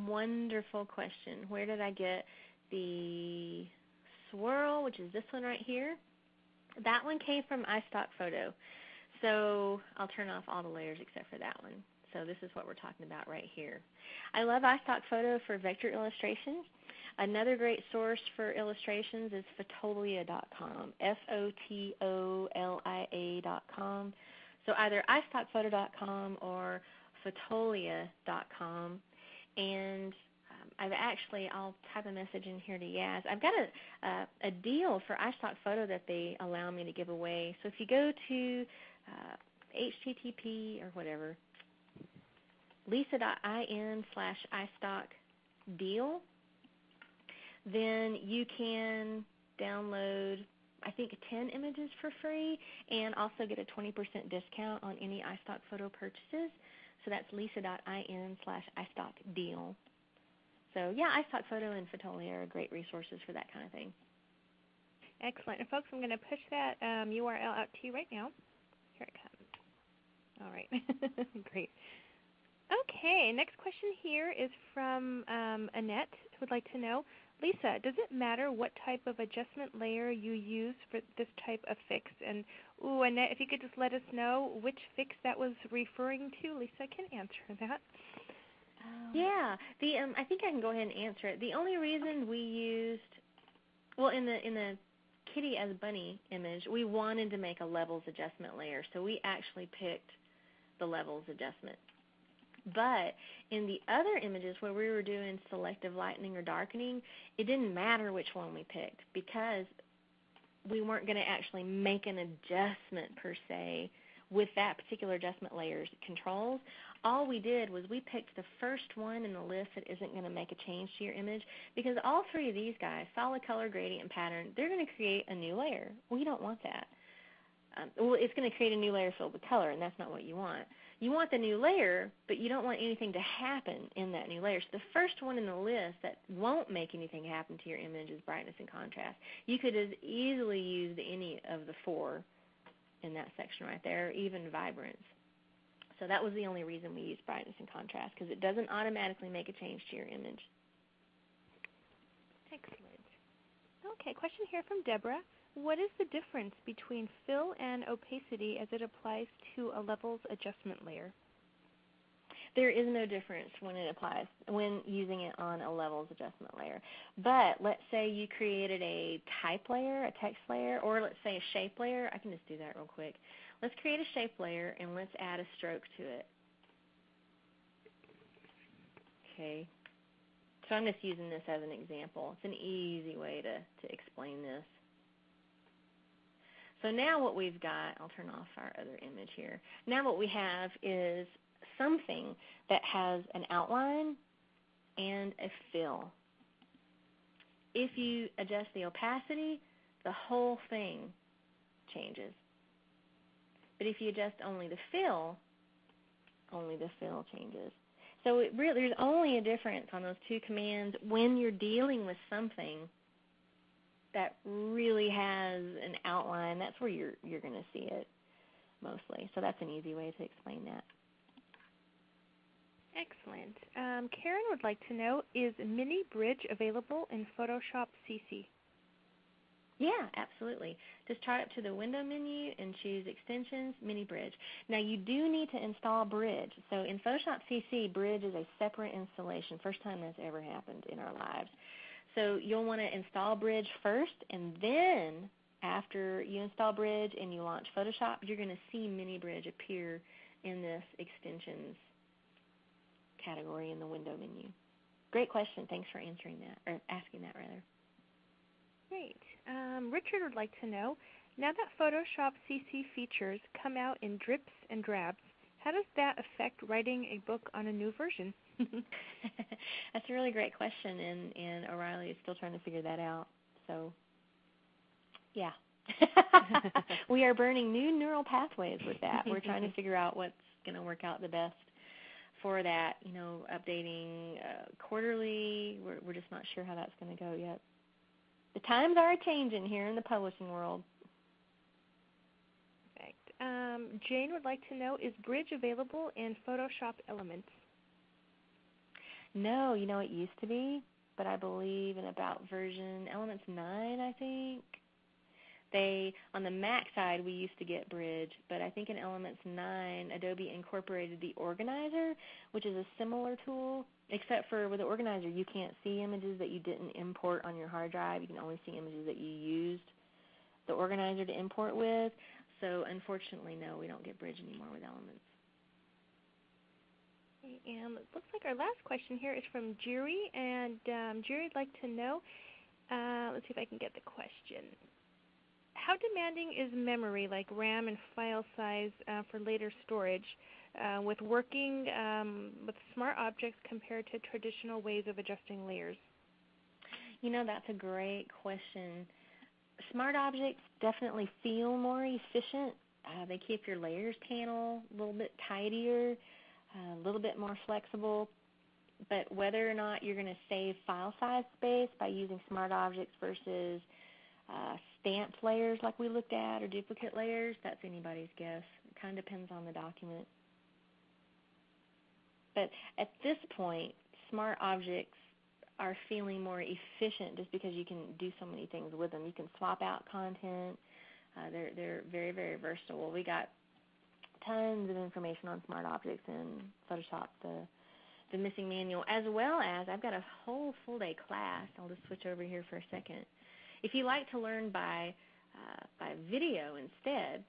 Wonderful question. Where did I get the swirl, which is this one right here? That one came from iStock Photo. So I'll turn off all the layers except for that one. So this is what we're talking about right here. I love iStock Photo for vector illustrations. Another great source for illustrations is Fotolia.com, Fotolia.com. So either iStockPhoto.com or Fotolia.com. And I'll type a message in here to Yaz. I've got a deal for iStock Photo that they allow me to give away. So if you go to HTTP or whatever, lesa.in/iStockDeal, then you can download, I think, 10 images for free and also get a 20% discount on any iStock Photo purchases. So that's lesa.in/iStockDeal. So yeah, iStock Photo and Fotolia are great resources for that kind of thing. Excellent. And folks, I'm going to push that URL out to you right now. Here it comes. All right. Great. Okay, next question here is from Annette, who would like to know, Lesa, does it matter what type of adjustment layer you use for this type of fix? And, Annette, if you could just let us know which fix that was referring to, Lesa can answer that. Yeah, I think I can go ahead and answer it. The only reason we used, well, in the Kitty as Bunny image, we wanted to make a levels adjustment layer, so we actually picked the levels adjustment. But in the other images where we were doing selective lightening or darkening, it didn't matter which one we picked because we weren't going to actually make an adjustment per se with that particular adjustment layer's controls. All we did was we picked the first one in the list that isn't going to make a change to your image, because all three of these guys, solid color, gradient, and pattern, they're going to create a new layer. We don't want that. Well, it's going to create a new layer filled with color, and that's not what you want. You want the new layer, but you don't want anything to happen in that new layer. So the first one in the list that won't make anything happen to your image is brightness and contrast. You could as easily use any of the four in that section right there, or even vibrance. So that was the only reason we used brightness and contrast, because it doesn't automatically make a change to your image. Excellent. Okay, question here from Deborah. What is the difference between fill and opacity as it applies to a levels adjustment layer? There is no difference when using it on a levels adjustment layer. But let's say you created a type layer, a text layer, or let's say a shape layer. I can just do that real quick. Let's create a shape layer and let's add a stroke to it. Okay. So I'm just using this as an example. It's an easy way to explain this. So now what we've got, I'll turn off our other image here. Now what we have is something that has an outline and a fill. If you adjust the opacity, the whole thing changes. But if you adjust only the fill changes. So there's only a difference on those two commands when you're dealing with something that really has an outline. That's where you're going to see it mostly. So that's an easy way to explain that. Excellent. Karen would like to know, is Mini Bridge available in Photoshop CC? Yeah, absolutely. Just try it to the window menu and choose Extensions, Mini Bridge. Now you do need to install Bridge. So in Photoshop CC, Bridge is a separate installation. First time that's ever happened in our lives. So you'll want to install Bridge first, and then after you install Bridge and you launch Photoshop, you're going to see Mini Bridge appear in this Extensions category in the window menu. Great question. Thanks for answering that, or asking that rather. Great. Richard would like to know, Now that Photoshop CC features come out in drips and drabs, how does that affect writing a book on a new version? That's a really great question, and O'Reilly is still trying to figure that out. So, yeah. We are burning new neural pathways with that. We're trying to figure out what's going to work out the best for that, updating quarterly. We're just not sure how that's going to go yet. The times are changing here in the publishing world. Perfect. Jane would like to know, is Bridge available in Photoshop Elements? No, it used to be, but I believe in about version Elements 9, I think. On the Mac side, we used to get Bridge, but I think in Elements 9, Adobe incorporated the Organizer, which is a similar tool, except for with the Organizer, you can't see images that you didn't import on your hard drive. You can only see images that you used the Organizer to import with. So unfortunately, no, we don't get Bridge anymore with Elements. And it looks like our last question here is from Jiri, and Jiri would like to know, let's see if I can get the question. How demanding is memory, like RAM and file size, for later storage with working with smart objects compared to traditional ways of adjusting layers? That's a great question. Smart objects definitely feel more efficient. They keep your layers panel a little bit tidier, a little bit more flexible. But whether or not you're going to save file size space by using smart objects versus stamped layers like we looked at or duplicate layers, that's anybody's guess. It kind of depends on the document. But at this point, smart objects are feeling more efficient just because you can do so many things with them. You can swap out content. They're very, very versatile. We got tons of information on smart objects in Photoshop, the missing manual, as well as I've got a whole full-day class. I'll just switch over here for a second. If you like to learn by video instead,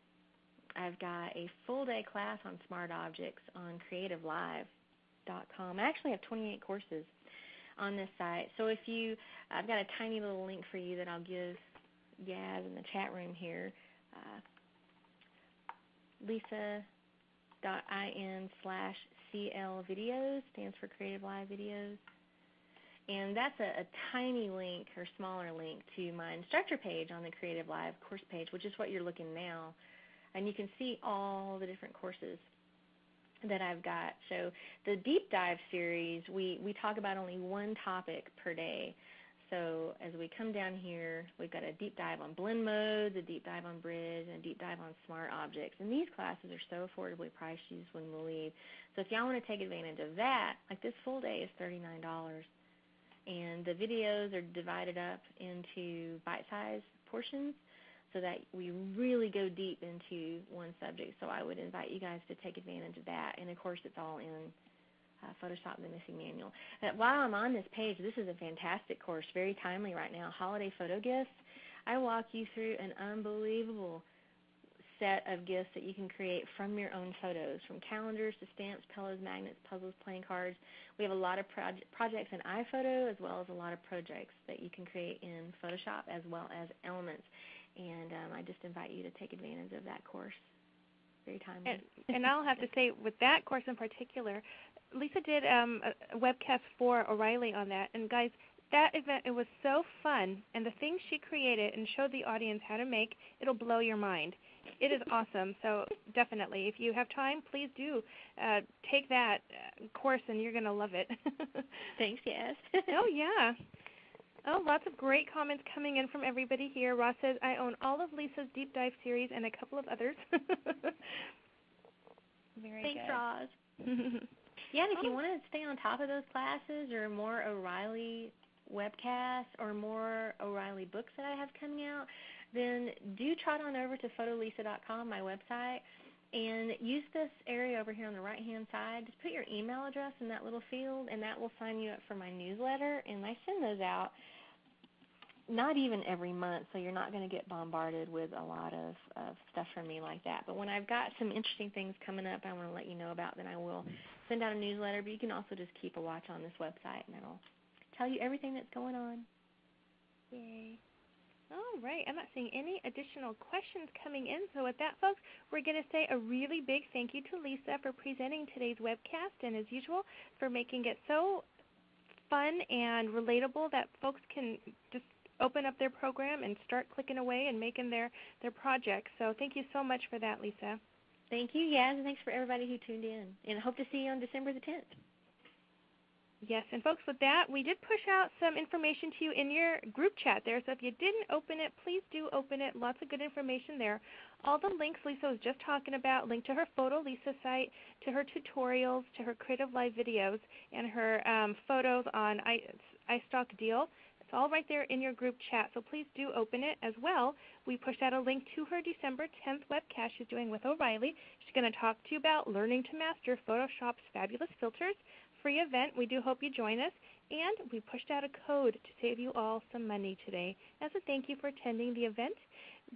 I've got a full-day class on smart objects on creativelive.com. I actually have 28 courses on this site. So I've got a tiny little link for you that I'll give Yaz in the chat room here. Lesa.in/CL videos stands for Creative Live Videos. And that's a tiny link or smaller link to my instructor page on the Creative Live course page, which is what you're looking now. And you can see all the different courses that I've got. So the deep dive series, we talk about only one topic per day. So as we come down here, we've got a deep dive on blend modes, a deep dive on bridge, and a deep dive on smart objects. And these classes are so affordably priced, you just wouldn't believe. So if y'all want to take advantage of that, like this full day is $39. And the videos are divided up into bite-sized portions so that we really go deep into one subject. So I would invite you guys to take advantage of that. And, of course, it's all in Photoshop, the Missing Manual. While I'm on this page, this is a fantastic course, very timely right now, Holiday Photo Gifts. I walk you through an unbelievable set of gifts that you can create from your own photos, from calendars to stamps, pillows, magnets, puzzles, playing cards. We have a lot of projects in iPhoto as well as a lot of projects that you can create in Photoshop as well as Elements. And I just invite you to take advantage of that course. Very timely. And I'll have to say, with that course in particular, Lesa did a webcast for O'Reilly on that. And guys, that event, it was so fun. And the things she created and showed the audience how to make, it'll blow your mind. It is awesome. So definitely, if you have time, please do take that course, and you're going to love it. Thanks, yes. Oh, yeah. Oh, lots of great comments coming in from everybody here. Ross says, I own all of Lesa's Deep Dive series and a couple of others. Very Thanks, good. Ross. Yeah, and if you want to stay on top of those classes or more O'Reilly webcasts or more O'Reilly books that I have coming out, then do trot on over to photolesa.com, my website, and use this area over here on the right-hand side. Just put your email address in that little field, and that will sign you up for my newsletter. And I send those out not even every month, so you're not going to get bombarded with a lot of stuff from me like that. But when I've got some interesting things coming up I want to let you know about, then I will send out a newsletter. But you can also just keep a watch on this website, and that'll tell you everything that's going on. Yay. All right. I'm not seeing any additional questions coming in. So with that, folks, we're going to say a really big thank you to Lesa for presenting today's webcast and, as usual, for making it so fun and relatable that folks can just open up their program and start clicking away and making their projects. So thank you so much for that, Lesa. Thank you, Yaz, and thanks for everybody who tuned in. And hope to see you on December the 10th. Yes, and folks, with that, we did push out some information to you in your group chat there, so if you didn't open it, please do open it. Lots of good information there. All the links Lesa was just talking about, link to her Photo Lesa site, to her tutorials, to her Creative Live videos, and her photos on iStock Deal. It's all right there in your group chat, so please do open it as well. We pushed out a link to her December 10th webcast she's doing with O'Reilly. She's going to talk to you about learning to master Photoshop's fabulous filters. Free event. We do hope you join us. And we pushed out a code to save you all some money today. As a thank you for attending the event,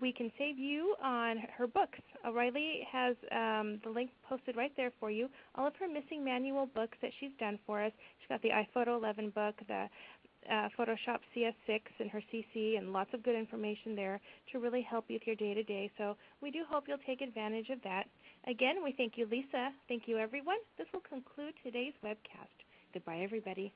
we can save you on her books. O'Reilly has the link posted right there for you. All of her missing manual books that she's done for us. She's got the iPhoto 11 book, the Photoshop CS6 and her CC, and lots of good information there to really help you with your day-to-day. So we do hope you'll take advantage of that. Again, we thank you, Lesa. Thank you, everyone. This will conclude today's webcast. Goodbye, everybody.